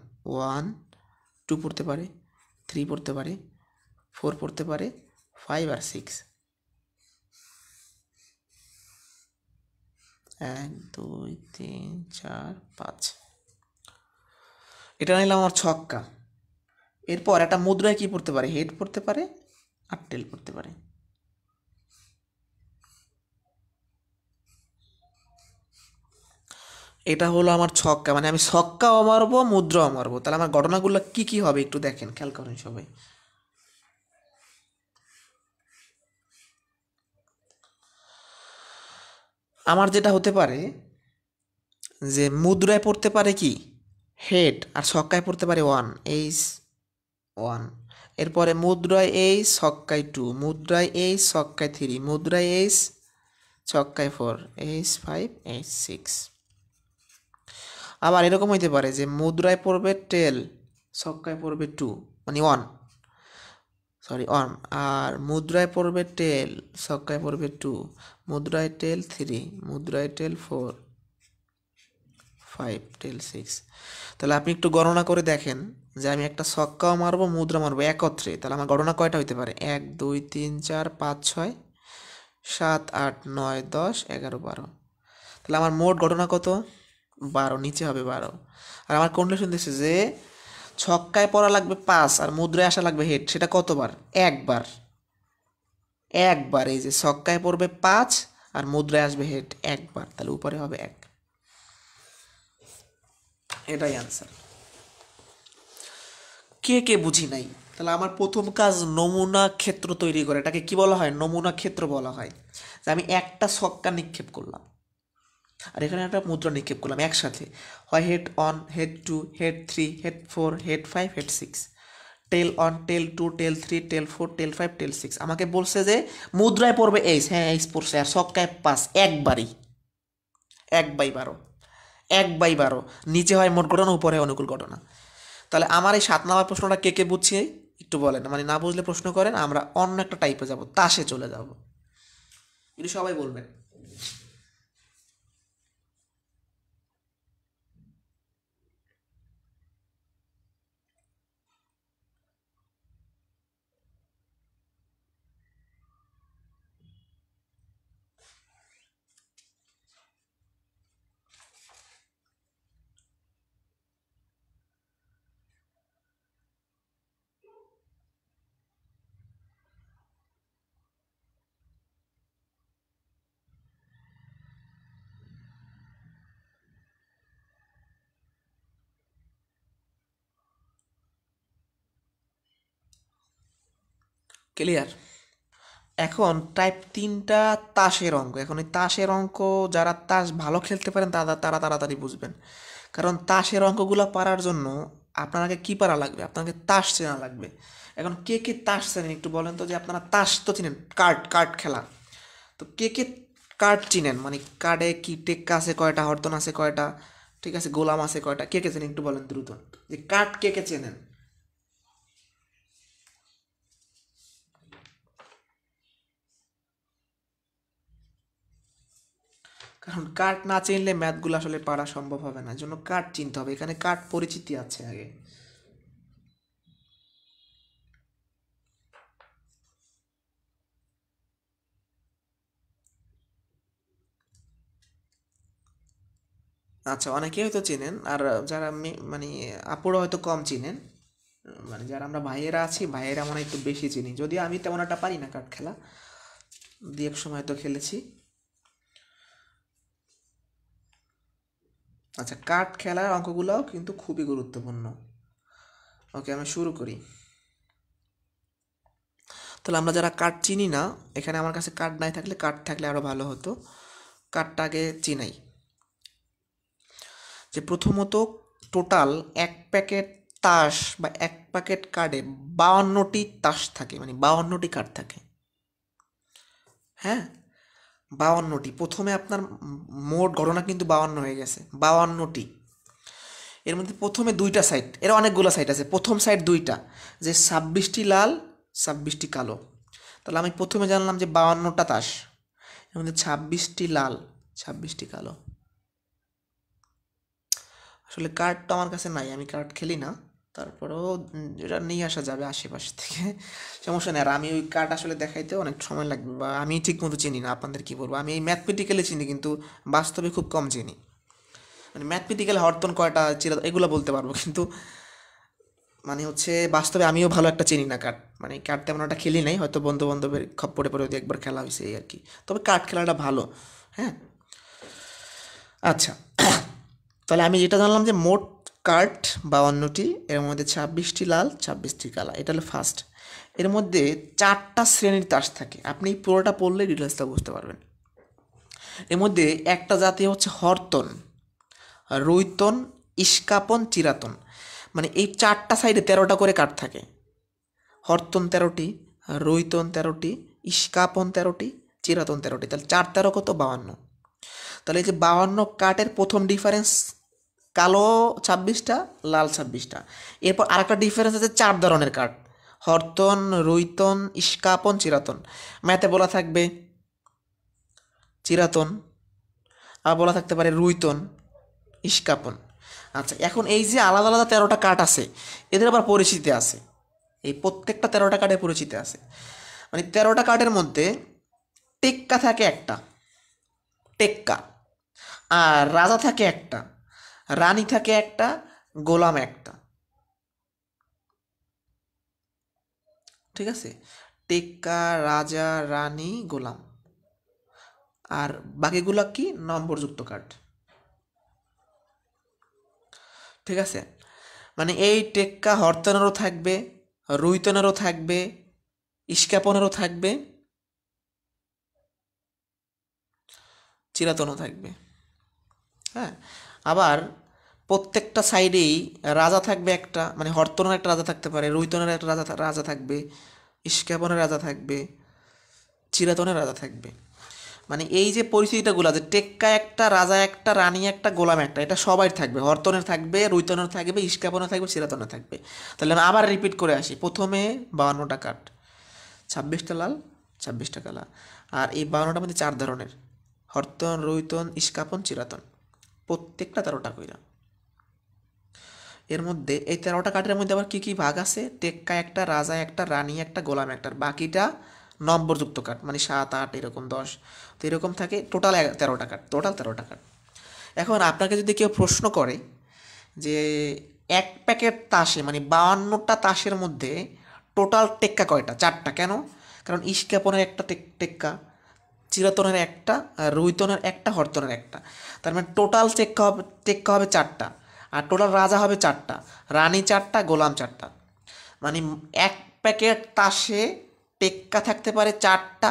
A: 1 2 পড়তে পারে, 3 পড়তে পারে, 4 পড়তে পারে, 5 আর 6। 1 2 3 4 5, এটা নিলাম আমার ছক্কা। এরপর একটা মুদ্রায় কি পড়তে পারে, হেড পড়তে পারে আর টেল পড়তে পারে। এটা হলো আমার ছক্কা, মানে আমি ছক্কাও মারবো মুদ্রাও মারবো। তাহলে আমার ঘটনাগুলো কি কি হবে একটু দেখেন, খেয়াল করেন সবাই। আমার যেটা হতে পারে যে মুদ্রায় পড়তে পারে কি হেড, আর ছক্কায় পড়তে পারে 1 এইচ 1। এরপরে মুদ্রায় এইচ, ছক্কায় 2, মুদ্রায় এইচ, ছক্কায় 3, মুদ্রায় এইচ, ছক্কায় 4, এইচ 5, এইচ 6। আবার এরকম হইতে পারে যে মুদ্রায় পড়বে টেল, ছক্কায় পড়বে 2 মানে 1, সরি 1, আর মুদ্রায় পড়বে টেল, ছক্কায় পড়বে 2, মুদ্রায় টেল 3, মুদ্রায় টেল 4, 5 টেল 6। তাহলে আপনি একটু গণনা করে দেখেন যে আমি একটা ছক্কাও মারবো মুদ্রা মারবো একত্রে, তাহলে আমার গণনা কয়টা হইতে পারে? 1 2 3 4 5 6 7 8 9 10 11 12। তাহলে আমার মোট গণনা কত? 12, নিচে হবে 12। আর আমার কন্ডিশন দিচ্ছে যে ছক্কায় পড়া লাগবে 5 আর মুদ্রায় আসা লাগবে হেড, সেটা কতবার? একবার। একবার, এই যে ছক্কায় পড়বে 5 আর মুদ্রায় আসবে হেড একবার, তাহলে উপরে হবে 1। এটাই আনসার। কে কে বুঝি নাই? তাহলে আমার প্রথম কাজ নমুনা ক্ষেত্র তৈরি করে, এটাকে কি বলা হয়? নমুনা ক্ষেত্র বলা হয়। যে আমি একটা ছক্কা নিক্ষেপ করলাম আর এখানে একটা মুদ্রা নিক্ষেপ করলাম একসাথে, হয় head 1 head 2 head 3 head 4 head 5 head 6, টেল 1 টেল 2 টেল 3 টেল 4 টেল 5 টেল 6। আমাকে বলছে যে মুদ্রায় পড়বে এইস, হ্যাঁ এইস পড়ছে, আর ছক্কায় 5 একবারই, 1/12, 1/12। নিচে হয় মোট ঘটনা, উপরে হয় অনুকূল ঘটনা। তাহলে আমার এই 7 নম্বর প্রশ্নটা কে কে বুঝছে একটু বলেন, মানে না বুঝলে প্রশ্ন করেন, আমরা অন্য একটা টাইপে যাব, তাসে চলে যাব, এটি সবাই বলবেন। ক্লিয়ার? এখন টাইপ 3টা তাসের অঙ্ক। এখন এই তাসের অঙ্ক যারা তাস ভালো খেলতে পারেন তারা তাড়াতাড়ি বুঝবেন, কারণ তাসের অঙ্কগুলো পারার জন্য আপনার আগে কী পারা লাগবে? আপনাকে তাস চেনা লাগবে। এখন কে কে তাস চেনেন একটু বলেন তো, যে আপনারা তাস তো চিনেন, কার্ড কার্ড খেলা, তো কে কে কার্ড চিনেন? মানে কার্ডে কি টেক্কা আছে কয়টা, হরতন আছে কয়টা, ঠিক আছে, গোলাম আছে কয়টা, কে কে চেনেন একটু বলেন দ্রুত, যে কার্ড কে কে চেনেন? কারণ কার্ড না চিনলে ম্যাথগুলো আসলে পারা সম্ভব হবে না, জন্য কার্ড চিনতে হবে, এখানে কার্ড পরিচিতি আছে আগে। আচ্ছা, অনেকেই হয়তো চেনেন, আর যারা মানে আপুরা হয়তো কম চিনেন, মানে যারা আমরা ভাইয়েরা আছি, ভাইয়েরা মনে হয় একটু বেশি চিনি, যদিও আমি তেমন একটা পারি না কার্ড খেলা, দু এক সময় তো খেলেছি। আচ্ছা, কার্ড খেলার অঙ্কগুলোও কিন্তু খুবই গুরুত্বপূর্ণ। ওকে, আমি শুরু করি। তাহলে আমরা যারা কার্ড চিনি না, এখানে আমার কাছে কার্ড নাই, থাকলে কার্ড থাকলে আরও ভালো হতো। কার্ডটা আগে চিনাই। যে প্রথমত টোটাল এক প্যাকেট তাস বা এক প্যাকেট কার্ডে 52টি তাস থাকে, মানে 52টি কার্ড থাকে। হ্যাঁ, 52টি। প্রথমে আপনার মোট গণনা কিন্তু 52 হয়ে গেছে, 52টি। এর মধ্যে প্রথমে দুইটা সাইড, এর অনেকগুলো সাইড আছে, প্রথম সাইড দুইটা, যে 26টি লাল 26টি কালো। তাহলে আমি প্রথমে জানলাম যে 52টা তাস, এর মধ্যে 26টি লাল 26টি কালো। আসলে কার্ড তো আমার কাছে নাই, আমি কার্ড খেলি না, তারপরেও এটা নিয়ে আসা যাবে আশেপাশ থেকে, সমস্যা নেই। আর আমি ওই কার্ড আসলে দেখাইতে অনেক সময় লাগবে, বা আমি ঠিক মতো চিনি না, আপনাদের কী বলবো, আমি এই ম্যাথমেটিক্যালি চিনি কিন্তু বাস্তবে খুব কম চিনি। মানে ম্যাথমেটিক্যাল হরতন কয়টা চিরা এগুলো বলতে পারবো, কিন্তু মানে হচ্ছে বাস্তবে আমিও ভালো একটা চিনি না কার্ড, মানে কার্ড তেমন একটা খেলি নাই, হয়তো বন্ধু বান্ধবের খপ্পরে পরে একবার খেলা হয়েছে এই আর কি, তবে কার্ড খেলাটা ভালো। হ্যাঁ, আচ্ছা, তাহলে আমি যেটা জানলাম যে মোট কার্ড 52টি, এর মধ্যে 26টি লাল 26টি কালা, এটা হলো ফার্স্ট। এর মধ্যে 4টা শ্রেণীর তাস থাকে, আপনি পুরোটা পড়লে ডিটেলসটা বুঝতে পারবেন। এর মধ্যে একটা জাতি হচ্ছে হরতন, রৈতন, ইস্কাপন, চিরাতন, মানে এই 4টা সাইডে 13টা করে কার্ড থাকে। হরতন 13টি, রৈতন 13টি, ইস্কাপন 13টি, চিরাতন 13টি, তাহলে 4 13 কত? 52। তাহলে এই যে 52 কার্ডের প্রথম ডিফারেন্স, কালো 26টা লাল 26টা। এরপর আরেকটা ডিফারেন্স আছে 4 ধরনের কার্ড, হরতন, রৈতন, ইস্কাপন, চিরাতন। ম্যাথে বলা থাকবে চিরাতন, আর বলা থাকতে পারে রুইতন, ইস্কাপন। আচ্ছা, এখন এই যে আলাদা আলাদা 13টা কাঠ আছে, এদের আবার পরিচিতি আছে। এই প্রত্যেকটা 13টা কাঠের পরিচিতি আছে। মানে 13টা কাঠের মধ্যে টেক্কা থাকে একটা, টেক্কা। আর রাজা থাকে একটা, রানী থাকে একটা, গোলাম একটা। ঠিক আছে? টেক্কা, রাজা, রানী, গোলাম। আর বাকিগুলা কি? নম্বরযুক্ত কাঠ। ঠিক আছে? মানে এই টেক্কা হরতনেরও থাকবে, রুইতনেরও থাকবে, ইস্কাপনেরও থাকবে, চিরাতনও থাকবে। হ্যাঁ, আবার প্রত্যেকটা সাইডেই রাজা থাকবে একটা, মানে হরতনের একটা রাজা থাকতে পারে, রুইতনের একটা রাজা রাজা থাকবে, ইস্কাপনের রাজা থাকবে, চিরাতনের রাজা থাকবে। মানে এই যে পরিস্থিতিটাগুলো, যে টেক্কা একটা, রাজা একটা, রানী একটা, গোলাম একটা, এটা সবাই থাকবে। হরতনের থাকবে, রুইতনের থাকবে, ইস্কাপনের থাকবে, চিরাতনের থাকবে। তাহলে আমি আবার রিপিট করে আসি। প্রথমে 52টা কাঠ, 26টা লাল, 26টা কালা। আর এই 52টার মধ্যে 4 ধরনের: হরতন, রুইতন, ইস্কাপন, চিরাতন। প্রত্যেকটা 13টা কইরা। এর মধ্যে এই 13টা কাঠের মধ্যে আবার কি কি ভাগ আছে? টেক্কা একটা, রাজা একটা, রানী একটা, গোলাম একটা। আর বাকিটা নম্বরযুক্ত কাঠ, মানে 7, 8, এরকম 10। তো এরকম থাকে। টোটাল 13টা কাঠ, টোটাল 13টা কাঠ। এখন আপনাকে যদি কেউ প্রশ্ন করে যে এক প্যাকেট তাসে, মানে 52টা তাসের মধ্যে টোটাল টেক্কা কয়টা? 4টা। কেন? কারণ ইস্কাপনের একটা টেক্কা, চিরাতনের একটা, আর রুইতনের একটা, হরতনের একটা। তার মানে টোটাল টেক্কা হবে 4টা। আর টোটাল রাজা হবে 4টা, রানী 4টা, গোলাম 4টা। মানে এক প্যাকেট তাসে টেক্কা থাকতে পারে 4টা,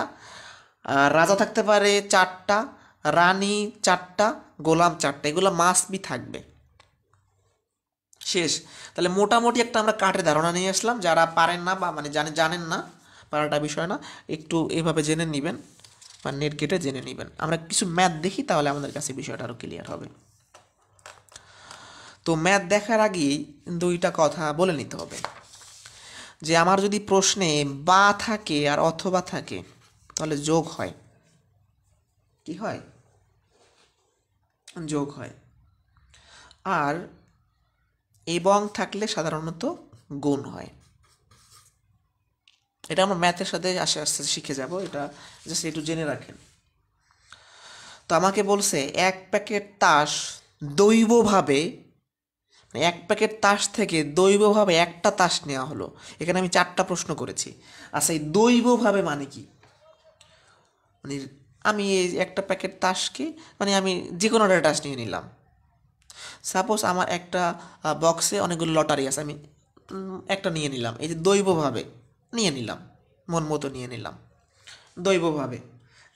A: রাজা থাকতে পারে 4টা, রানী 4টা, গোলাম 4টা। এগুলো মাস্ট বি থাকবে। শেষ। তাহলে মোটামুটি একটা আমরা কাঠের ধারণা নিয়ে আসলাম। যারা পারেন না বা মানে জানেন না, পারাটা বিষয় না, একটু এভাবে জেনে নেবেন বা নেট ঘেটে জেনে নেবেন। আমরা কিছু ম্যাথ দেখি, তাহলে আমাদের কাছে বিষয়টা আরও ক্লিয়ার হবে। তো ম্যাথ দেখার আগেই দুইটা কথা বলে নিতে হবে, যে আমার যদি প্রশ্নে বা থাকে আর অথবা থাকে, তাহলে যোগ হয়। কি হয়? যোগ হয়। আর এবং থাকলে সাধারণত গুণ হয়। এটা আমরা ম্যাথের সাথে আস্তে আস্তে শিখে যাব, এটা জাস্ট একটু জেনে রাখেন। তো আমাকে বলছে এক প্যাকেট তাস দৈবভাবে, মানে এক প্যাকেট তাস থেকে দৈবভাবে একটা তাস নেওয়া হলো। এখানে আমি 4টা প্রশ্ন করেছি। আচ্ছা, এই দৈবভাবে মানে কি? মানে আমি এই একটা প্যাকেট তাসকে, মানে আমি যে কোনো একটা তাস নিয়ে নিলাম। সাপোজ আমার একটা বক্সে অনেকগুলো লটারি আছে, আমি একটা নিয়ে নিলাম। এই যে দৈবভাবে নিয়ে নিলাম, মন মতো নিয়ে নিলাম দৈবভাবে।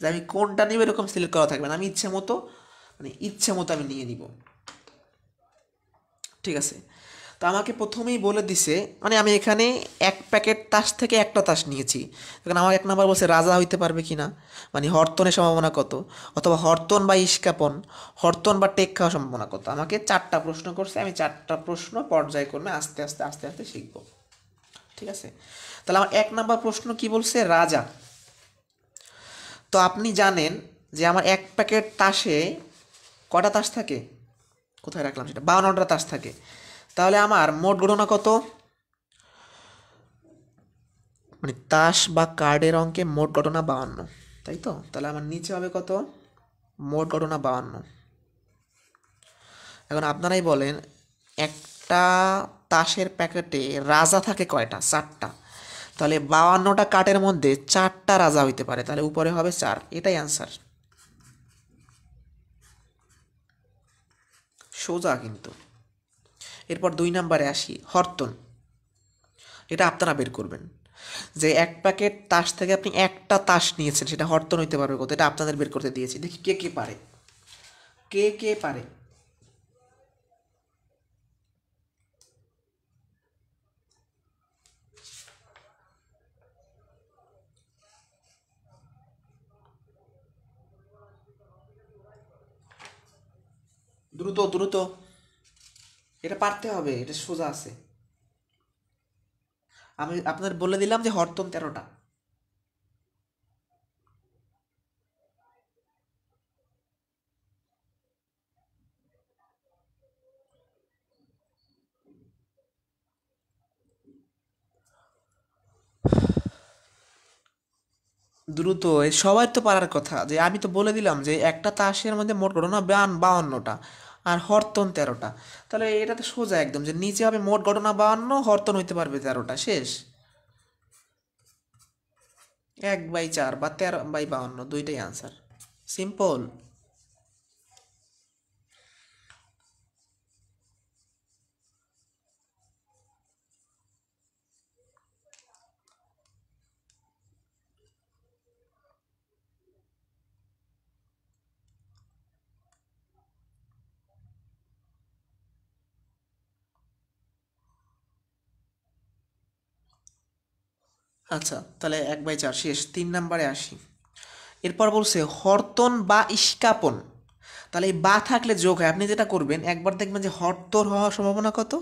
A: যে আমি কোনটা নিব এরকম সিলেক্ট করা থাকবে না, আমি ইচ্ছে মতো, মানে ইচ্ছে মতো আমি নিয়ে নিব। ঠিক আছে? তো আমাকে প্রথমেই বলে দিছে, মানে আমি এখানে এক প্যাকেট তাস থেকে একটা তাস নিয়েছি। এখন আমার 1 নাম্বার বলছে রাজা হইতে পারবে কি না, মানে হরতনের সম্ভাবনা কত, অথবা হরতন বা ইস্কাপন, হরতন বা টেক খাওয়ার সম্ভাবনা কত। আমাকে 4টা প্রশ্ন করছে, আমি 4টা প্রশ্ন পর্যায়ক্রমে আস্তে আস্তে আস্তে আস্তে শিখব। ঠিক আছে? তাহলে আমার 1 নাম্বার প্রশ্ন কি বলছে? রাজা। তো আপনি জানেন যে আমার এক প্যাকেট তাসে কটা তাস থাকে? কোথায় রাখলাম সেটা? 52টা তাস থাকে। তাহলে আমার মোট গণনা কত? মানে তাস বা কার্ডের অঙ্কে মোট ঘটনা 52, তাই তো? তাহলে আমার নিচে হবে কত? মোট ঘটনা 52। এখন আপনারাই বলেন, একটা তাসের প্যাকেটে রাজা থাকে কয়টা? 4টা। তাহলে 52টা কার্ডের মধ্যে 4টা রাজা হইতে পারে, তাহলে উপরে হবে 4। এটাই অ্যান্সার। সোজা কিন্তু। এরপর 2 নাম্বারে আসি, হরতন। এটা আপনারা বের করবেন, যে এক প্যাকেট তাস থেকে আপনি একটা তাস নিয়েছেন, সেটা হরতন হইতে পারবে কত, এটা আপনাদের বের করতে দিয়েছি। দেখি কে কে পারে, কে কে পারে। দ্রুত দ্রুত, এটা পারতে হবে, এটা সোজা আছে। আমি আপনাদের বলে দিলাম যে হরতন 13টা। দ্রুত সবাই তো পারার কথা, যে আমি তো বলে দিলাম যে একটা তাসের মধ্যে মোট ঘটনা 52টা আর হরতন 13টা। তাহলে এটা তো সোজা একদম, যে নিচে হবে মোট ঘটনা 52, হরতন হইতে পারবে 13টা, শেষ। 1/4 বা 13/52, দুইটাই আনসার, সিম্পল। আচ্ছা, তাহলে 1/4 শেষ। 3 নম্বরে আসি। এরপর বলছে হরতন বা ইস্কাপন। তাহলে এই বা থাকলে যোগ হয়। আপনি যেটা করবেন, একবার দেখবেন যে হরতন হওয়ার সম্ভাবনা কত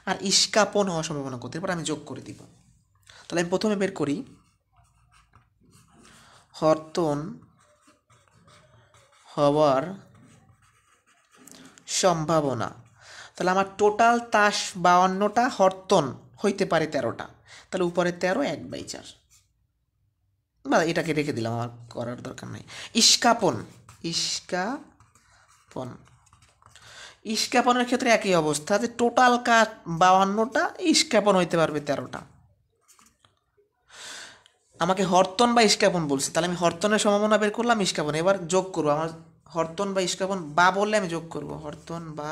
A: আর ইস্কাপন হওয়ার সম্ভাবনা কত, এরপর আমি যোগ করে দিব। তাহলে আমি প্রথমে বের করি হরতন হওয়ার সম্ভাবনা। তাহলে আমার টোটাল তাস 52টা, হরতন হইতে পারে 13টা। তাহলে উপরে 13, 1/4, বা এটাকে রেখে দিলাম, আমার করার দরকার নেই। ইস্কাপন, ইস্কাপন, ইস্কাপনের ক্ষেত্রে একই অবস্থা, যে টোটাল কাজ 52টা, ইস্কাপন হইতে পারবে 13টা। আমাকে হরতন বা ইস্কাপন বলছে, তাহলে আমি হরতনের সম্ভাবনা বের করলাম, ইস্কাপন এবার যোগ করবো। আমার হরতন বা ইস্কাপন বা বললে আমি যোগ করব, হরতন বা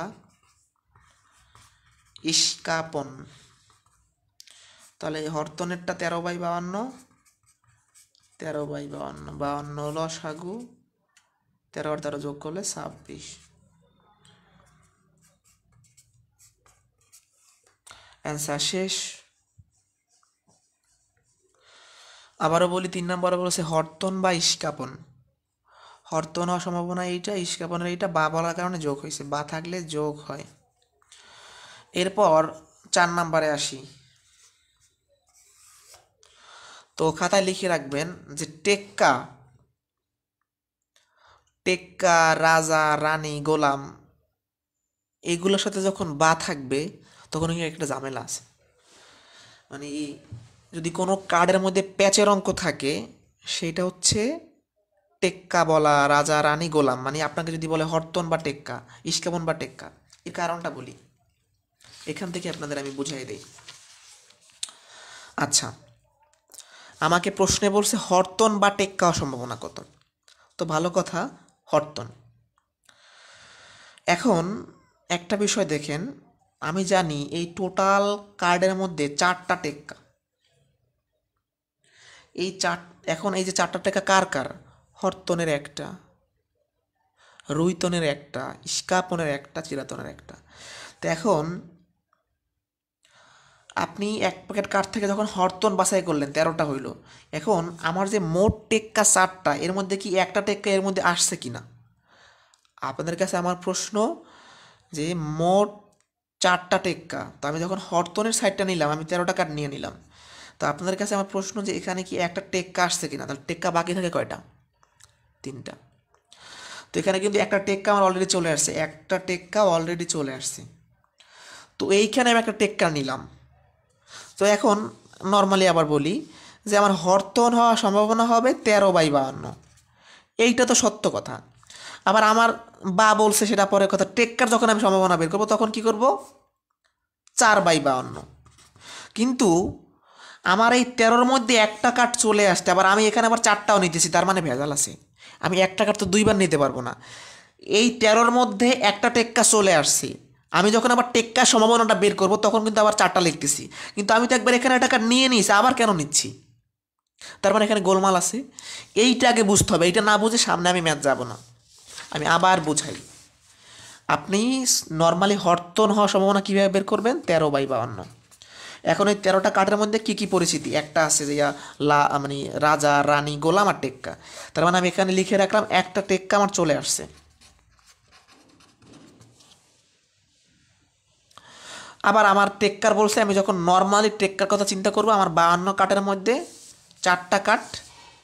A: ইস্কাপন। তাহলে হরতনেরটা 13/52, 13/52, 52 হলো সাগু, 13 আর 13 যোগ করলে 26, অ্যান্সার শেষ। আবারও বলি, 3 নম্বরে বলেছে হরতন বা ইস্কাপন। হরতন হওয়ার সম্ভাবনা এইটা, ইস্কাপনের এইটা, বা বলার কারণে যোগ হয়েছে, বা থাকলে যোগ হয়। এরপর 4 নম্বরে আসি। তো খাতায় লিখে রাখবেন যে টেক্কা, টেক্কা, রাজা, রানী, গোলাম, এগুলোর সাথে যখন বা থাকবে তখন একটা ঝামেলা আছে। মানে যদি কোনো কার্ডের মধ্যে প্যাচের অঙ্ক থাকে, সেটা হচ্ছে টেক্কা বলা, রাজা, রানী, গোলাম, মানে আপনাকে যদি বলে হরতন বা টেক্কা, ইস্কাপন বা টেক্কা, এর কারণটা বলি, এখান থেকে আপনাদের আমি বুঝাই দিই। আচ্ছা, আমাকে প্রশ্নে বলছে হরতন বা টেক্কা হওয়ার সম্ভাবনা কত। তো ভালো কথা, হরতন। এখন একটা বিষয় দেখেন, আমি জানি এই টোটাল কার্ডের মধ্যে 4টা টেক্কা। এই চার, এখন এই যে 4টা টেক্কা কার কার, হরতনের একটা, রুইতনের একটা, ইস্কাপনের একটা, চিরাতনের একটা। তো এখন আপনি এক প্যাকেট কার্ড থেকে যখন হরতন বাছাই করলেন 13টা হইল, এখন আমার যে মোট টেক্কা 4টা, এর মধ্যে কি একটা টেক্কা এর মধ্যে আসছে কিনা। আপনাদের কাছে আমার প্রশ্ন, যে মোট 4টা টেক্কা, তো আমি যখন হরতনের সাইডটা নিলাম, আমি 13টা কার্ড নিয়ে নিলাম, তো আপনাদের কাছে আমার প্রশ্ন যে এখানে কি একটা টেক্কা আসছে কিনা। তাহলে টেক্কা বাকি থাকে কয়টা, 3টা। তো এখানে কিন্তু একটা টেক্কা আমার অলরেডি চলে আসছে, একটা টেক্কা অলরেডি চলে আসছে। তো এইখানে আমি একটা টেক্কা নিলাম। তো এখন নর্মালি আবার বলি যে আমার হরতন হওয়ার সম্ভাবনা হবে 13/52, এইটা তো সত্য কথা। আবার আমার বা বলছে সেটা পরের কথা, টেক্কার যখন আমি সম্ভাবনা বের করবো তখন কি করব, 4/52। কিন্তু আমার এই 13-র মধ্যে একটা কার্ড চলে আসছে, আবার আমি এখানে আবার 4টাও নিতেছি, তার মানে ভেজাল আছে। আমি একটা কার্ড তো দুইবার নিতে পারবো না। এই 13-র মধ্যে একটা টেক্কা চলে আসছে, আমি যখন আবার টেক্কার সম্ভাবনাটা বের করব তখন কিন্তু আবার 4টা লিখতেছি, কিন্তু আমি তো একবার এখানে একটা কার্ড নিয়ে নিয়েছি, আবার কেন নিচ্ছি, তার মানে এখানে গোলমাল আছে। এইটা আগে বুঝতে হবে, এইটা না বুঝে সামনে আমি ম্যাচ যাব না। আমি আবার বুঝাই। আপনি নর্মালি হরতন হওয়ার সম্ভাবনা কীভাবে বের করবেন, 13/52। এখন এই 13টা কার্ডের মধ্যে কি কি পরিচিতি, একটা আছে যে মানে রাজা, রানী, গোলাম আর টেক্কা। তার মানে আমি এখানে লিখে রাখলাম একটা টেক্কা আমার চলে আসছে। আবার আমার টেক্কার বলছে, আমি যখন নর্মালি টেক্কার কথা চিন্তা করব, আমার 52 কাঠের মধ্যে 4টা কাঠ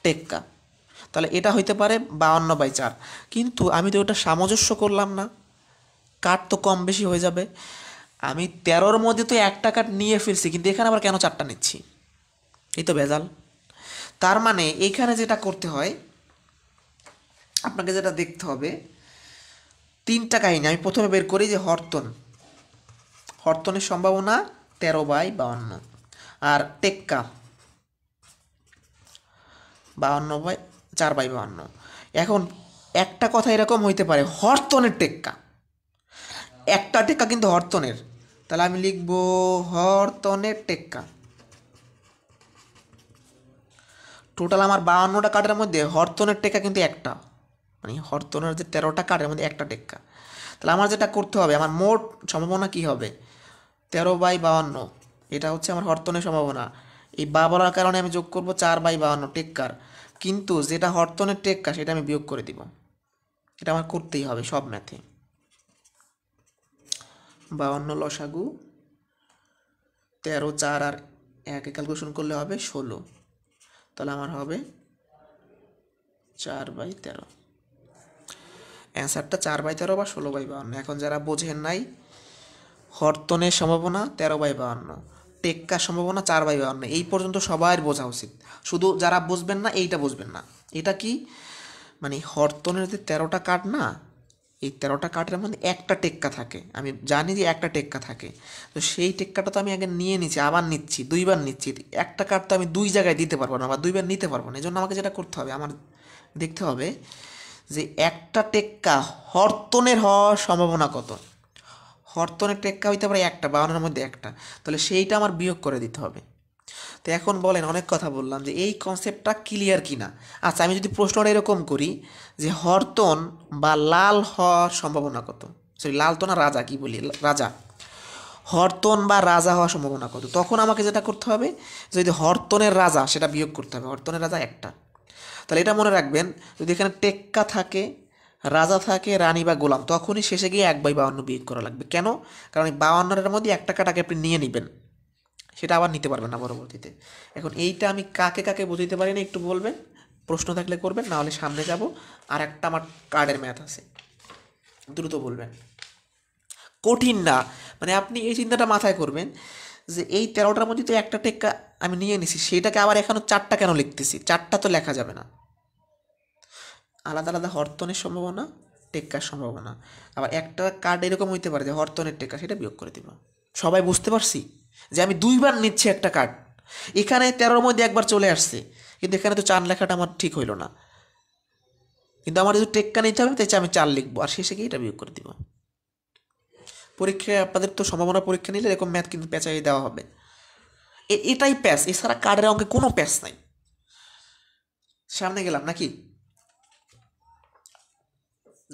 A: টেক্কা, তাহলে এটা হইতে পারে 52/4। কিন্তু আমি তো ওটা সামঞ্জস্য করলাম না, কাঠ তো কম বেশি হয়ে যাবে। আমি 13-র মধ্যে তো একটা কাঠ নিয়ে ফেলছি, কিন্তু এখানে আবার কেন 4টা নিচ্ছি, এই তো ভেজাল। তার মানে এইখানে যেটা করতে হয়, আপনাকে যেটা দেখতে হবে, তিনটা কাহিনী আমি প্রথমে বের করি যে হরতনের সম্ভাবনা 13/52, আর টেক্কা 4/52। এখন একটা কথা এরকম হইতে পারে, হরতনের টেক্কা, একটা টেক্কা কিন্তু হরতনের, তাহলে আমি লিখব হরতনের টেক্কা। টোটাল আমার 52টা কার্ডের মধ্যে হরতনের টেক্কা কিন্তু একটা, মানে হরতনের যে 13টা কার্ডের মধ্যে একটা টেক্কা। তাহলে আমার যেটা করতে হবে, আমার মোট সম্ভাবনা কি হবে, 13/52, এটা হচ্ছে আমার হরতনের সম্ভাবনা। এই বা বলার কারণে আমি যোগ করব 4/52 টেক্কার, কিন্তু যেটা হরতনের টেক্কা সেটা আমি বিয়োগ করে দিব। এটা আমার করতেই হবে সব ম্যাথে। 52 লসাগু 13, 4 আর 1 ক্যালকুলেশন করলে হবে 16, তাহলে আমার হবে 4/13। অ্যান্সারটা 4/13 বা 16/52। এখন যারা বোঝেন নাই, হরতনের সম্ভাবনা 13/52, টেক্কার সম্ভাবনা 4/52, এই পর্যন্ত সবার বোঝা উচিত। শুধু যারা বুঝবেন না এইটা বুঝবেন না। এটা কি, মানে হরতনের যে 13টা কার্ড না, এই 13টা কার্ডের মধ্যে একটা টেক্কা থাকে, আমি জানি যে একটা টেক্কা থাকে, তো সেই টেক্কাটা তো আমি আগে নিয়ে নিচ্ছি, আবার নিচ্ছি, দুইবার নিচ্ছি। একটা কার্ড তো আমি দুই জায়গায় দিতে পারবো না বা দুইবার নিতে পারবো না। এই জন্য আমাকে যেটা করতে হবে, আমার দেখতে হবে যে একটা টেক্কা হরতনের হওয়ার সম্ভাবনা কত। হরতনের টেক্কা হইতে পারে একটা, 52-এর মধ্যে একটা, তাহলে সেইটা আমার বিয়োগ করে দিতে হবে। তো এখন বলেন, অনেক কথা বললাম, যে এই কনসেপ্টটা ক্লিয়ার কি না। আচ্ছা, আমি যদি প্রশ্নটা এরকম করি যে হরতন বা লাল হওয়ার সম্ভাবনা কত, সরি লাল তো না, রাজা, কি বলি, রাজা, হরতন বা রাজা হওয়ার সম্ভাবনা কত, তখন আমাকে যেটা করতে হবে, যদি হরতনের রাজা সেটা বিয়োগ করতে হবে। হরতনের রাজা একটা, তাহলে এটা মনে রাখবেন, যদি এখানে টেক্কা থাকে, রাজা থাকে, রানী বা গোলাম, তখনই শেষে গিয়ে 1/52 বিয়োগ করা লাগবে। কেন? কারণ এই 52-এর মধ্যে একটা কাটাকে আপনি নিয়ে নেবেন, সেটা আবার নিতে পারবেন না পরবর্তীতে। এখন এইটা আমি কাকে কাকে বুঝাইতে পারি না একটু বলবেন, প্রশ্ন থাকলে করবেন, না হলে সামনে যাব, আর একটা আমার কার্ডের ম্যাথ আছে, দ্রুত বলবেন। কঠিন না, মানে আপনি এই চিন্তাটা মাথায় করবেন যে এই 13টার মধ্যে তো একটা টেক্কা আমি নিয়ে নিছি, সেটাকে আবার এখনও 4টা কেন লিখতেছি, 4টা তো লেখা যাবে না। আলাদা আলাদা হরতনের সম্ভাবনা, টেক্কার সম্ভাবনা, আবার একটা কার্ড এরকম হইতে পারে যে হরতনের টেক্কা, সেটা বিয়োগ করে দিব। সবাই বুঝতে পারছি যে আমি দুইবার নিচ্ছি একটা কার্ড, এখানে 13-র মধ্যে একবার চলে আসছে, কিন্তু এখানে তো 4 লেখাটা আমার ঠিক হইল না, কিন্তু আমার যদি টেক্কা নিতে হবে, তাই আমি 4 লিখবো, আর শেষে গিয়ে এটা বিয়োগ করে দিব। পরীক্ষায় আপনাদের তো সম্ভাবনা পরীক্ষা নিলে এরকম ম্যাথ কিন্তু পেঁচাই দেওয়া হবে, এটাই প্যাচ, এছাড়া কার্ডের অঙ্কে কোনো প্যাচ নাই। সামনে গেলাম নাকি?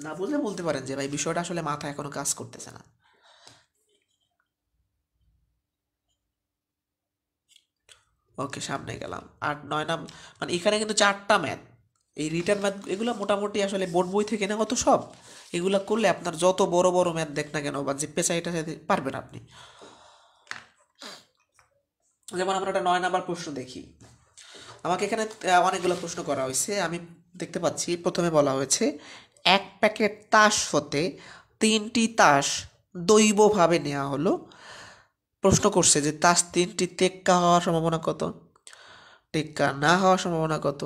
A: না বুঝলে বলতে পারেন যে ভাই বিষয়টা আসলে মাথা এখনো কাজ করতেছে না। ওকে, সামনে গেলাম। 8, 9 মানে এখানে কিন্তু 4টা ম্যাথ, এই রিটার্ন ম্যাথ এগুলো মোটামুটি আসলে বোর্ড বই থেকে না, অত সব এগুলো করলে আপনার যত বড় বড় ম্যাথ দেখ না কেন, বা যে পেঁচাইটা পারবেন আপনি। যেমন আমরা একটা 9 নাম্বার প্রশ্ন দেখি, আমাকে এখানে অনেকগুলো প্রশ্ন করা হয়েছে, আমি দেখতে পাচ্ছি প্রথমে বলা হয়েছে 1 প্যাকেট তাস হতে 3টি তাস দৈবভাবে নেওয়া হলো। প্রশ্ন করছে যে তাস 3টি টেক্কা হওয়ার সম্ভাবনা কত, টেক্কা না হওয়ার সম্ভাবনা কত,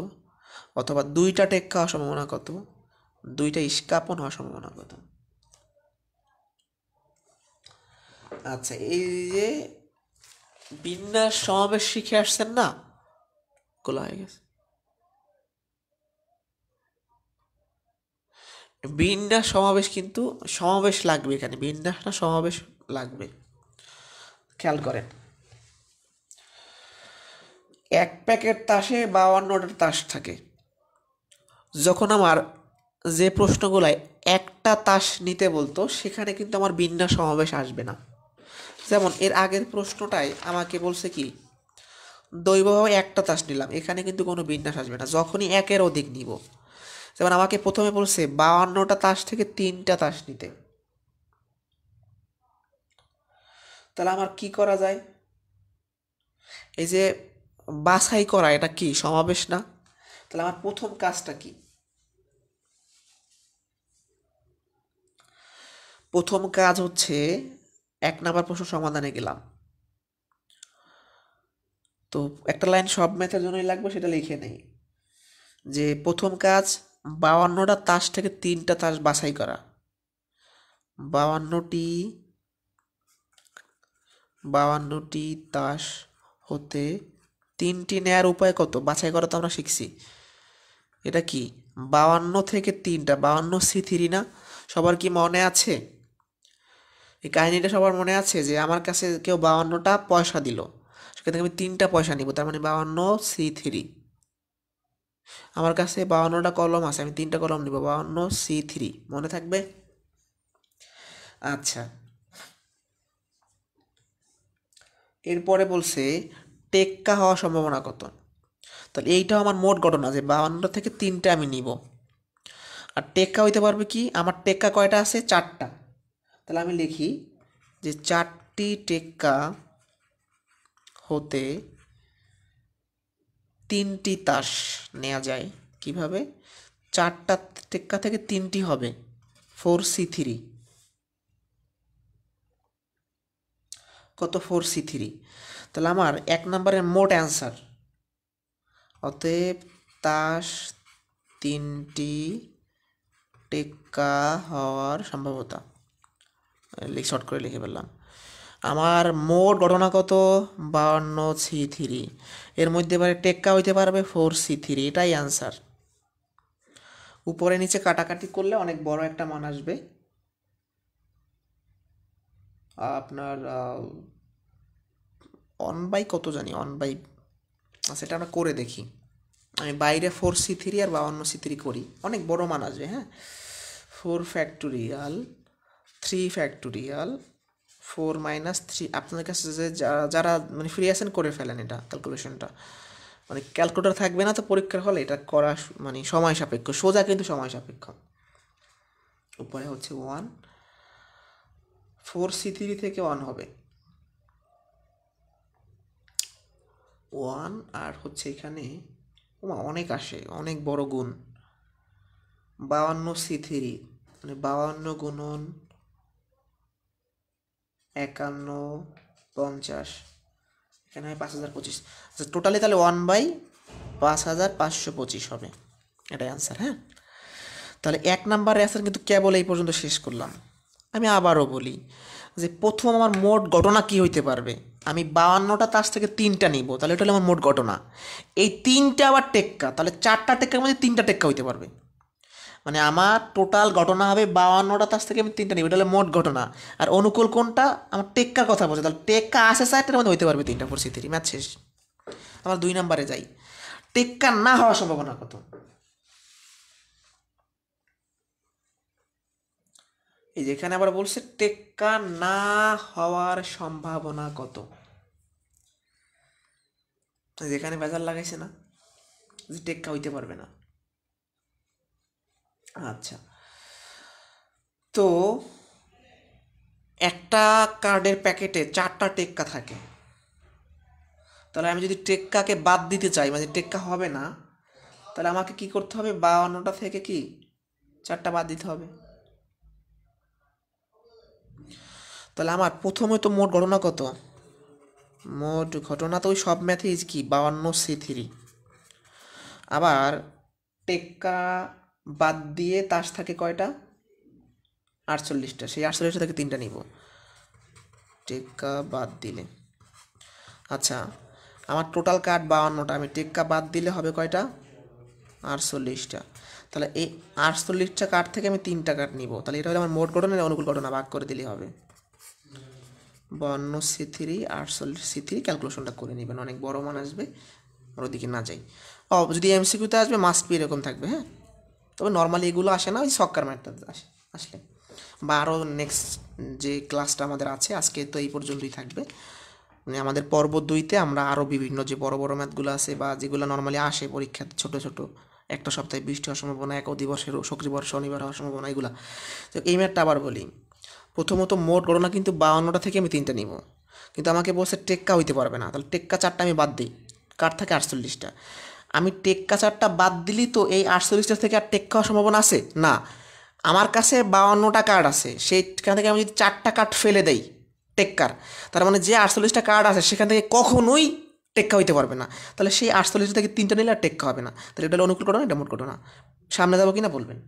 A: অথবা 2টা টেক্কা হওয়ার সম্ভাবনা কত, 2টা ইস্কাপন হওয়ার সম্ভাবনা কত। আচ্ছা, এই যে বিন্যাস সমাবেশ শিখে আসছেন না, গোলা হয়ে গেছে। বিন্যাস সমাবেশ, কিন্তু সমাবেশ লাগবে এখানে, বিন্যাস না সমাবেশ লাগবে, খেয়াল করেন। 1 প্যাকেট তাসে 52টা তাস থাকে, যখন আমার যে প্রশ্নগুলায় একটা তাস নিতে বলতো, সেখানে কিন্তু আমার বিন্যাস সমাবেশ আসবে না। যেমন এর আগের প্রশ্নটায় আমাকে বলছে কি, দৈবভাবে একটা তাস নিলাম, এখানে কিন্তু কোনো বিন্যাস আসবে না যখনই একের অধিক নিব। যেমন আমাকে প্রথমে বলছে 52টা তাস থেকে 3টা তাস নিতে, তাহলে আমার কি করা যায়, এই যে বাছাই করা, এটা কি সমাবেশ না? তাহলে আমার প্রথম কাজটা কি, প্রথম কাজ হচ্ছে 1 নাম্বার প্রশ্ন সমাধানে গেলাম, তো একটা লাইন সব ম্যাথের জন্যই লাগবে, সেটা লিখে নেই। যে প্রথম কাজ 52টা তাস থেকে 3টা তাস বাছাই করা। 52টি 52টি তাস হতে 3টি নেয়ার উপায় কত বাছাই করা তো আমরা শিখছি। এটা কি 52 থেকে 3টা, 52 C3 না? সবার কি মনে আছে এই কাহিনীটা? সবার মনে আছে যে আমার কাছে কেউ 52টা পয়সা দিল, সেখান থেকে আমি 3টা পয়সা নিব, তার মানে 52 C3। আমার কাছে 52টা কলম আছে, আমি 3টা কলম নিব, 52 C3। মনে থাকবে? আচ্ছা, এরপরে বলছে টেক্কা হওয়ার সম্ভাবনা কত। তাহলে এইটাও আমার মোট ঘটনা যে 52টা থেকে 3টা আমি নিব। আর টেক্কা হইতে পারবে কি, আমার টেক্কা কয়টা আছে? 4টা। তাহলে আমি লিখি যে 4টি টেক্কা হতে 3টি তাস নেওয়া যায়। কিভাবে? 4টা টেক্কা থেকে 3টি হবে 4C3। কত? 4C3। তাহলে আমার 1 নম্বরের মোট অ্যান্সার, অতএব তাস 3টি টেক্কা হওয়ার সম্ভাবনা, শর্ট করে লিখে ফেললাম। আমার মোট ঘটনা কত? 52C3। এর মধ্যে এবারে টেক্কা হইতে পারবে 4C3, এটাই অ্যান্সার। উপরে নিচে কাটাকাটি করলে অনেক বড় একটা মান আসবে। আপনার 1/, কত জানি 1/, সেটা আমরা করে দেখি। আমি বাইরে 4C3 আর 52C3 করি, অনেক বড় মান আসবে। হ্যাঁ, 4 ফ্যাক্টোরিয়াল 3 ফ্যাক্টোরিয়াল 4 - 3। আপনাদের কাছে যে যারা মানে ফ্রি আছেন করে ফেলেন এটা ক্যালকুলেশনটা, মানে ক্যালকুলেটর থাকবে না তো পরীক্ষার হলে এটা করা মানে সময় সাপেক্ষ, সোজা কিন্তু সময় সাপেক্ষ। উপরে হচ্ছে 1, 4C3 থেকে 1 হবে 1, আর হচ্ছে এখানে অনেক আসে, অনেক বড় গুণ। 52C3 মানে 52 গুণন 51 50, এখানে হয় 5025। আচ্ছা, টোটালি তাহলে 1/5525 হবে, এটাই আনসার। হ্যাঁ, তাহলে 1 নাম্বারের অ্যান্সার কিন্তু কেবল এই পর্যন্ত শেষ করলাম। আমি আবারও বলি যে প্রথম আমার মোট ঘটনা কি হইতে পারবে। আমি 52টা তাস থেকে 3টা নিব, তাহলে এটা হলো আমার মোট ঘটনা। এই 3টা আবার টেক্কা, তাহলে 4টা টেক্কার মধ্যে 3টা টেক্কা হইতে পারবে। মানে আমার টোটাল ঘটনা হবে 52টা তাস থেকে আমি 3টা নিব, এটা হলো মোট ঘটনা। আর অনুকূল কোনটা? আমার টেক্কার কথা বলছে, তাহলে টেক্কা আসে 4টার মধ্যে হইতে পারবে 3টা। 4C3, ম্যাথ শেষ। আমার 2 নাম্বারে যাই। টেক্কা না হওয়ার সম্ভাবনা কত? এই যেখানে আবার বলছে টেক্কা না হওয়ার সম্ভাবনা কত। যেখানে ভেজাল লাগাইছে না, যে টেক্কা হইতে পারবে না। আচ্ছা, তো একটা কার্ডের প্যাকেটে 4টা টেক্কা থাকে, তাহলে আমি যদি টেক্কাকে বাদ দিতে চাই, মানে টেক্কা হবে না, তাহলে আমাকে কি করতে হবে? 52টা থেকে কি 4টা বাদ দিতে হবে। তাহলে আমার প্রথমে তো মোট ঘটনা কত? মোট ঘটনা তো ওই সব ম্যাথেই কি 52C3। আবার টেক্কা বাদ দিয়ে তাস থাকে কয়টা? 48টা। সেই 48টা থেকে 3টা নিব টেক্কা বাদ দিলে। আচ্ছা, আমার টোটাল কার্ড 52টা, আমি টেক্কা বাদ দিলে হবে কয়টা? 48টা। তাহলে এই 48টা কার্ড থেকে আমি 3টা কার্ড নিব, তাহলে এটা হলো আমার মোট ঘটনা, অনুকূল ঘটনা ভাগ করে দিলেই হবে। 52C3 48C3, ক্যালকুলেশনটা করে নেবেন, অনেক বড় মান আসবে। আর ওদিকে না যাই। যদি MCQতে আসবে মাস্ট বি এরকম থাকবে। হ্যাঁ, তবে নর্মালি এগুলো আসে না, ওই সক্কার ম্যাথটা আসলে। বা আরও নেক্সট যে ক্লাসটা আমাদের আছে, আজকে তো এই পর্যন্তই থাকবে। মানে আমাদের পর্ব 2তে আমরা আরও বিভিন্ন যে বড় বড় ম্যাথগুলো আছে বা যেগুলো নর্মালি আসে পরীক্ষাতে, ছোট ছোট একটা সপ্তাহে বৃষ্টি হওয়ার সম্ভাবনা, এক অধিবর্ষের শুক্রবার শনিবার হওয়ার সম্ভাবনা, এগুলো। তো এই ম্যাথটা আবার বলি। প্রথমত মোট গণনা কিন্তু 52টা থেকে আমি 3টা নিব, কিন্তু আমাকে বলছে টেক্কা হইতে পারবে না, তাহলে টেক্কা 4টা আমি বাদ দিই। কার থাকে? 48টা। আমি টেক্কা 4টা বাদ দিলি তো এই 48টা থেকে আর টেক্কা হওয়ার সম্ভাবনা আছে না। আমার কাছে 52টা কার্ড আছে, সেইখান থেকে আমি যদি 4টা কার্ড ফেলে দেই টেক্কার, তার মানে যে 48টা কার্ড আছে সেখান থেকে কখনোই টেক্কা হইতে পারবে না। তাহলে সেই 48 থেকে 3টা নিলে আর টেক্কা হবে না। তাহলে এটা হলো অনুকূল ঘটনা, এটা মোট ঘটনা। সামনে যাবো কিনা বলবেন।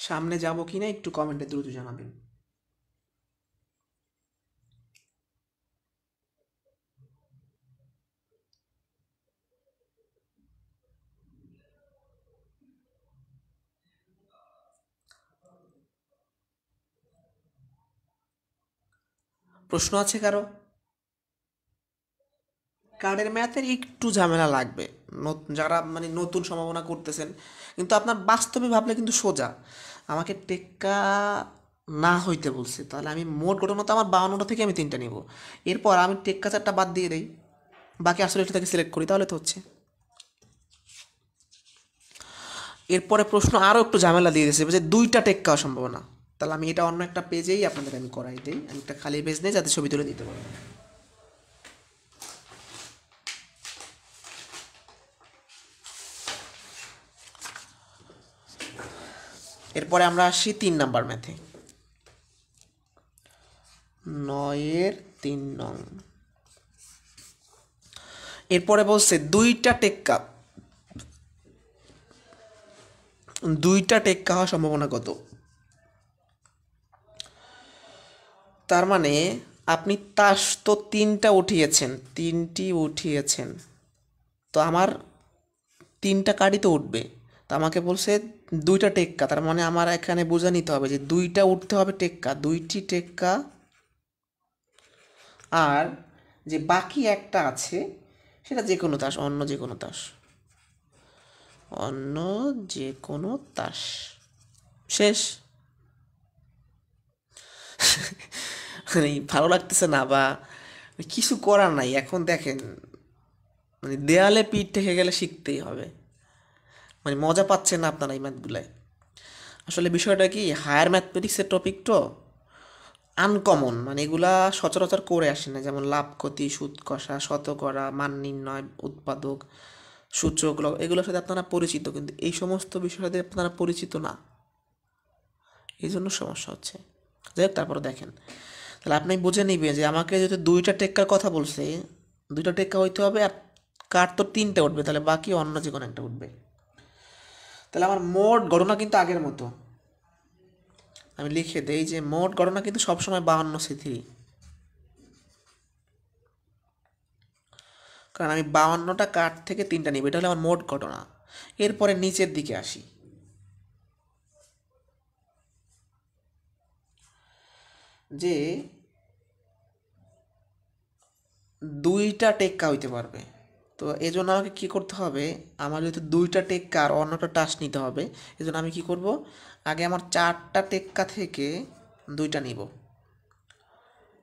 A: সামনে যাবো কিনা একটু কমেন্টে দ্রুত জানাবেন। প্রশ্ন আছে কারো? কার্ডের ম্যাথের একটু ঝামেলা লাগবে যারা মানে নতুন সম্ভাবনা করতেছেন, কিন্তু আপনার বাস্তবে ভাবলে কিন্তু সোজা। আমাকে টেক্কা না হইতে বলছে, তাহলে আমি মোট ঘটনা তো আমার 52টা থেকে আমি 3টা নিব। এরপর আমি টেক্কা 4টা বাদ দিয়ে দেই, বাকি 48টা থেকে সিলেক্ট করি, তাহলে তো হচ্ছে। এরপরে প্রশ্ন আরও একটু ঝামেলা দিয়ে দিয়েছে যে 2টা টেক্কা সম্ভাবনা। তাহলে আমি এটা অন্য একটা পেজেই আপনাদের আমি করাই দিই, আমি একটা খালি পেজ নেই যাতে ছবি তুলে দিতে পারি। এরপরে আমরা আসি 3 নাম্বার ম্যাথে, 9-এর 3 নং। এরপরে বলছে দুইটা টেক্কা হওয়ার সম্ভাবনা কত। তার মানে আপনি তাস তো 3টা উঠিয়েছেন, 3টি উঠিয়েছেন, তো আমার 3টা কার্ডই তো উঠবে। তো আমাকে বলছে 2টা টেক্কা, তার মানে আমার এখানে বোঝা নিতে হবে যে 2টা উঠতে হবে টেক্কা, 2টি টেক্কা। আর যে বাকি একটা আছে সেটা যে কোনো তাস, অন্য যে কোনো তাস, অন্য যে কোনো তাস। শেষ। মানে ভালো লাগতেছে না বা কিছু করার নাই। এখন দেখেন, মানে দেয়ালে পিঠ থেকে গেলে শিখতেই হবে। মানে মজা পাচ্ছেন না আপনারা এই ম্যাথগুলায়। আসলে বিষয়টা কি, হায়ার ম্যাথমেটিক্সের টপিক তো আনকমন, মানে এগুলা সচরাচর করে আসে না। যেমন লাভ ক্ষতি, সুদ কষা, শতকরা, মান নির্ণয়, উৎপাদক, সূচক, এগুলোর সাথে আপনারা পরিচিত, কিন্তু এই সমস্ত বিষয়ের সাথে আপনারা পরিচিত না, এই জন্য সমস্যা হচ্ছে। যাই হোক, তারপরে দেখেন, তাহলে আপনি বুঝে নিবেন যে আমাকে যেহেতু 2টা টেক্কার কথা বলছে, 2টা টেক্কা হইতে হবে, আর কার তো 3টা উঠবে, তাহলে বাকি অন্য যে কোনো একটা উঠবে। তাহলে আমার মোট গণনা কিন্তু আগের মতো, আমি লিখে দেই যে মোট গণনা কিন্তু সবসময় 52C3, কারণ আমি 52টা কার্ড থেকে 3টা নিব, এটা হলো আমার মোট ঘটনা। এরপরে নিচের দিকে আসি, যে 2টা টেক্কা হইতে পারবে। তো এই জন্য আমাকে কী করতে হবে, আমার যেহেতু 2টা টেক্কা আর অন্যটা টাস নিতে হবে, এই জন্য আমি কী করব, আগে আমার 4টা টেক্কা থেকে 2টা নিব।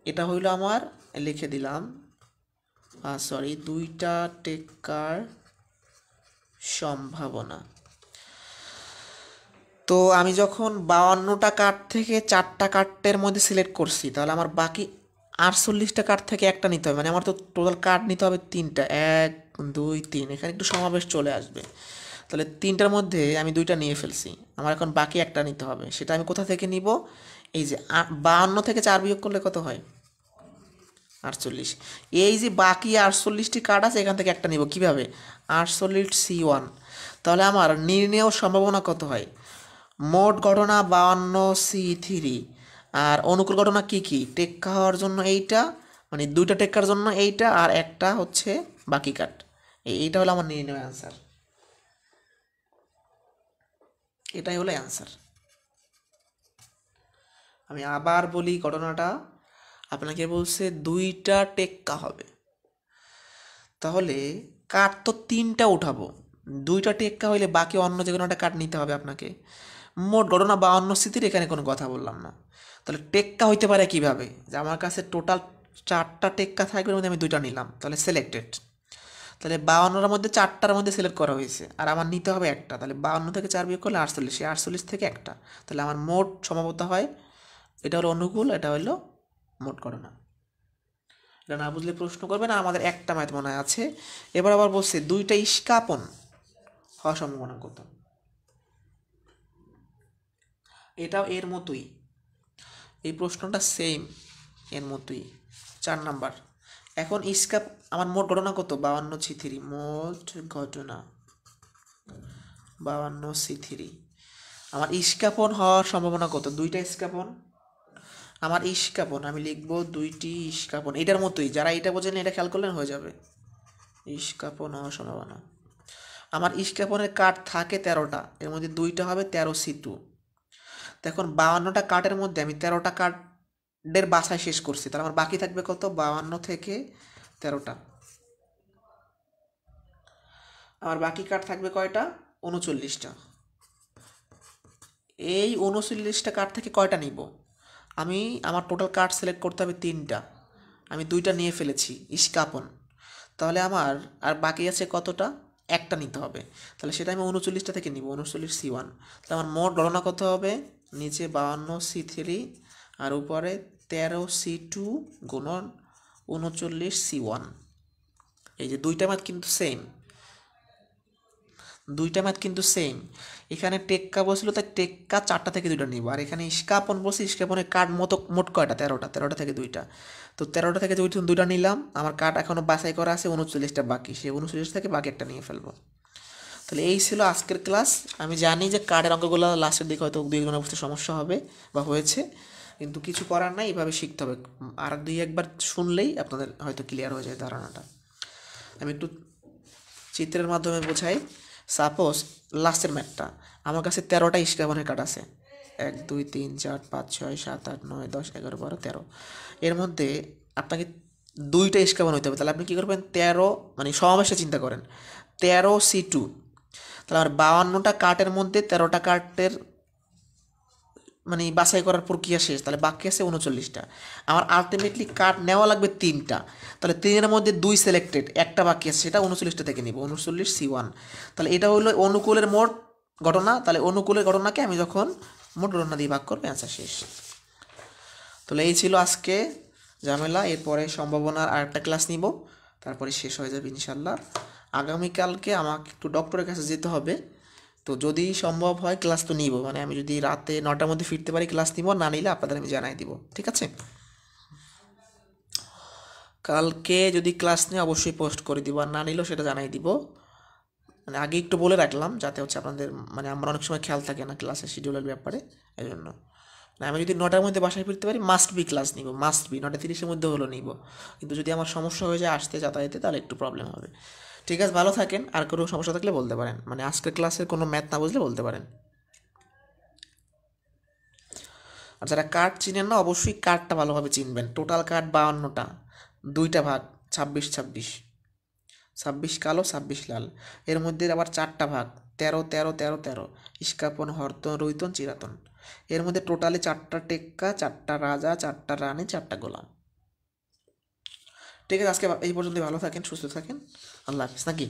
A: এটা হইল আমার, লিখে দিলাম, সরি, 2টা টেক্কার সম্ভাবনা। তো আমি যখন 52টা কার্ড থেকে 4টা কার্ডের মধ্যে সিলেক্ট করছি, তাহলে আমার বাকি 48টা কার্ড থেকে একটা নিতে হবে, মানে আমার তো টোটাল কার্ড নিতে হবে 3টা, 1 2 3, এখানে একটু সমাবেশ চলে আসবে। তাহলে 3টার মধ্যে আমি 2টা নিয়ে ফেলছি, আমার এখন বাকি একটা নিতে হবে। সেটা আমি কোথা থেকে নিব, এই যে 52 থেকে 4 বিয়োগ করলে কত হয়, 48। এই যে বাকি 48টি কার্ড আছে, এখান থেকে একটা নিব, কিভাবে, 48C1। তাহলে আমার নির্ণেয় সম্ভাবনা কত হয়, মোট ঘটনা 52C3, আর অনুকূল ঘটনা কি কি, টেক্কা হওয়ার জন্য এইটা, মানে 2টা টেক্কার জন্য এইটা, আর একটা হচ্ছে বাকি কাট। এইটা হলো আমার নির্ণয় অ্যান্সার, এটাই হলো অ্যান্সার। আমি আবার বলি ঘটনাটা, আপনাকে বলছে 2টা টেক্কা হবে, তাহলে কাঠ তো 3টা উঠাবো, 2টা টেক্কা হইলে বাকি অন্য যে কোনো একটা কাঠ নিতে হবে আপনাকে। মোট ঘটনা 52C3, এখানে কোনো কথা বললাম না। তাহলে টেক্কা হইতে পারে কিভাবে, যে আমার কাছে টোটাল 4টা টেক্কা থাকবে, এর মধ্যে আমি 2টা নিলাম, তাহলে সিলেক্টেড। তাহলে 52টার মধ্যে 4টার মধ্যে সিলেক্ট করা হয়েছে, আর আমার নিতে হবে একটা, তাহলে 52 থেকে 4 বিয়োগ করলে 48, 48 থেকে একটা, তাহলে আমার মোট সম্ভাবনা হয়, এটা হলো অনুকূল, এটা হলো মোট ঘটনা। এটা না বুঝলে প্রশ্ন করবে না। আমাদের একটা ম্যাথ মনে আছে। এবার আবার বলছে 2টা ইস্কাপন হওয়ার সম্ভাবনা কত। এটাও এর মতোই, এই প্রশ্নটা সেম এর মতোই। 4 নাম্বার। এখন ইস্কাপ আমার মোট ঘটনা কত? 52 C3। মোট ঘটনা 52 C3। আমার ইস্কাপন হওয়ার সম্ভাবনা কত? 2টা ইস্কাপন। আমার ইস্কাপন আমি লিখব 2টি ইস্কাপন, এটার মতোই, যারা এটা বোঝেন এটা খেয়াল করলেন হয়ে যাবে। ইস্কাপন হওয়ার সম্ভাবনা, আমার ইস্কাপনের কাঠ থাকে 13টা, এর মধ্যে 2টা হবে 13C2। এখন 52টা কাঠের মধ্যে আমি 13টা কাঠের বাছাই শেষ করছি, তাহলে আমার বাকি থাকবে কত? 52 থেকে 13টা। আমার বাকি কাঠ থাকবে কয়টা? 39টা। এই 39টা কাঠ থেকে কয়টা নিব? আমি আমার টোটাল কাঠ সিলেক্ট করতে হবে 3টা, আমি 2টা নিয়ে ফেলেছি ইস্কাপন, তাহলে আমার আর বাকি আছে কতটা? একটা নিতে হবে, তাহলে সেটা আমি 39টা থেকে নিব, 39C1। তাহলে আমার মোট গণনা কত হবে? নিচে 52C3 আর উপরে 13C2 গুণন 39C1। এই যে দুইটা ম্যাথ কিন্তু সেম, এখানে টেক্কা বসলো তাই টেক্কা 4টা থেকে 2টা নিব, আর এখানে ইস্কাপন বসে ইস্কাপনের কাঠ মোট কয়টা? 13টা থেকে 2টা, তো 13টা থেকে 2টা নিলাম। আমার কাঠ এখনও বাছাই করা আছে 39টা বাকি, সেই 39 থেকে বাকি একটা নিয়ে ফেলবো। তাহলে এই ছিল আজকের ক্লাস। আমি জানি যে কার্ডের অঙ্কগুলো লাস্টের দিকে হয়তো 2-1 বুঝতে সমস্যা হবে বা হয়েছে, কিন্তু কিছু করার নাই, এভাবে শিখতে হবে। আর 2-1বার শুনলেই আপনাদের হয়তো ক্লিয়ার হয়ে যায় ধারণাটা। আমি একটু চিত্রের মাধ্যমে বোঝাই। সাপোজ লাস্টের ম্যাথটা, আমার কাছে 13টা ইস্কাপনের কার্ড আছে, 1 2 3 4 5 6 7 8 9 10 11 12 13। এর মধ্যে আপনাকে 2টা ইস্কাপন হইতে হবে, তাহলে আপনি কী করবেন? 13 মানে সমাবেশে চিন্তা করেন, 13C2। তাহলে আমার 52টা কাঠের মধ্যে 13টা কাঠের মানে বাছাই করার প্রক্রিয়া শেষ, তাহলে বাকি আছে 39টা। আমার আলটিমেটলি কাঠ নেওয়া লাগবে 3টা, তাহলে 3-এর মধ্যে 2 সিলেক্টেড, একটা বাকি আছে, সেটা 39টা থেকে নিব, 39C1। তাহলে এটা হলো অনুকূলের মোট ঘটনা, তাহলে অনুকূলের ঘটনাকে আমি যখন মোট ঘটনা দিয়ে ভাগ করবো, অ্যান্সার শেষ। তাহলে এই ছিল আজকে ঝামেলা। এরপরে সম্ভাবনার আরেকটা ক্লাস নিব, তারপরে শেষ হয়ে যাবে ইনশাল্লাহ। আগামীকালকে আমাকে একটু ডক্টরের কাছে যেতে হবে, তো যদি সম্ভব হয় ক্লাস তো নিব, মানে আমি যদি রাতে 9টার মধ্যে ফিরতে পারি ক্লাস নিব, না নিলে আপনাদের আমি জানাই দিব, ঠিক আছে? কালকে যদি ক্লাস নিয়ে অবশ্যই পোস্ট করে দিব, আর না নিলেও সেটা জানাই দিব। মানে আগে একটু বলে রাখলাম যাতে হচ্ছে আপনাদের, মানে আমার অনেক সময় খেয়াল থাকে না ক্লাসের শিডিউলের ব্যাপারে, এই জন্য। মানে আমি যদি 9টার মধ্যে বাসায় ফিরতে পারি মাস্ট বি ক্লাস নিব, মাস্ট বি 9:30-এর মধ্যে হলো নিব, কিন্তু যদি আমার সমস্যা হয়ে যায় আসতে যাতায়াতে, তাহলে একটু প্রবলেম হবে। ঠিক আছে, ভালো থাকেন। আর কোনো সমস্যা থাকলে বলতে পারেন, মানে আজকের ক্লাসের কোনো ম্যাথ না বুঝলে বলতে পারেন। আর যারা কার্ড চিনেন না, অবশ্যই কার্ডটা ভালোভাবে চিনবেন। টোটাল কার্ড 52টা, 2টা ভাগ, 26 26, 26 কালো 26 লাল। এর মধ্যে আবার 4টা ভাগ, 13 13 13 13, ইস্কাপন হরতন রৈতন চিরাতন। এর মধ্যে টোটালি 4টা টেক্কা, 4টা রাজা, 4টা রানী, 4টা গোলাম। ঠিক আছে, আজকে এই পর্যন্ত। ভালো থাকেন, সুস্থ থাকেন, আল্লাহ হাফিজ, নাকি?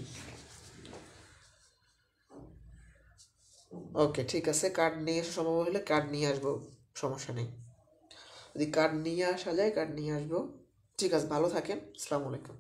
A: ওকে, ঠিক আছে। কার্ড নিয়ে আসা সম্ভব হলে কার্ড নিয়ে আসবো, সমস্যা নেই। যদি কার্ড নিয়ে আসা যায় কার্ড নিয়ে আসবো। ঠিক আছে, ভালো থাকেন, আসসালামু আলাইকুম।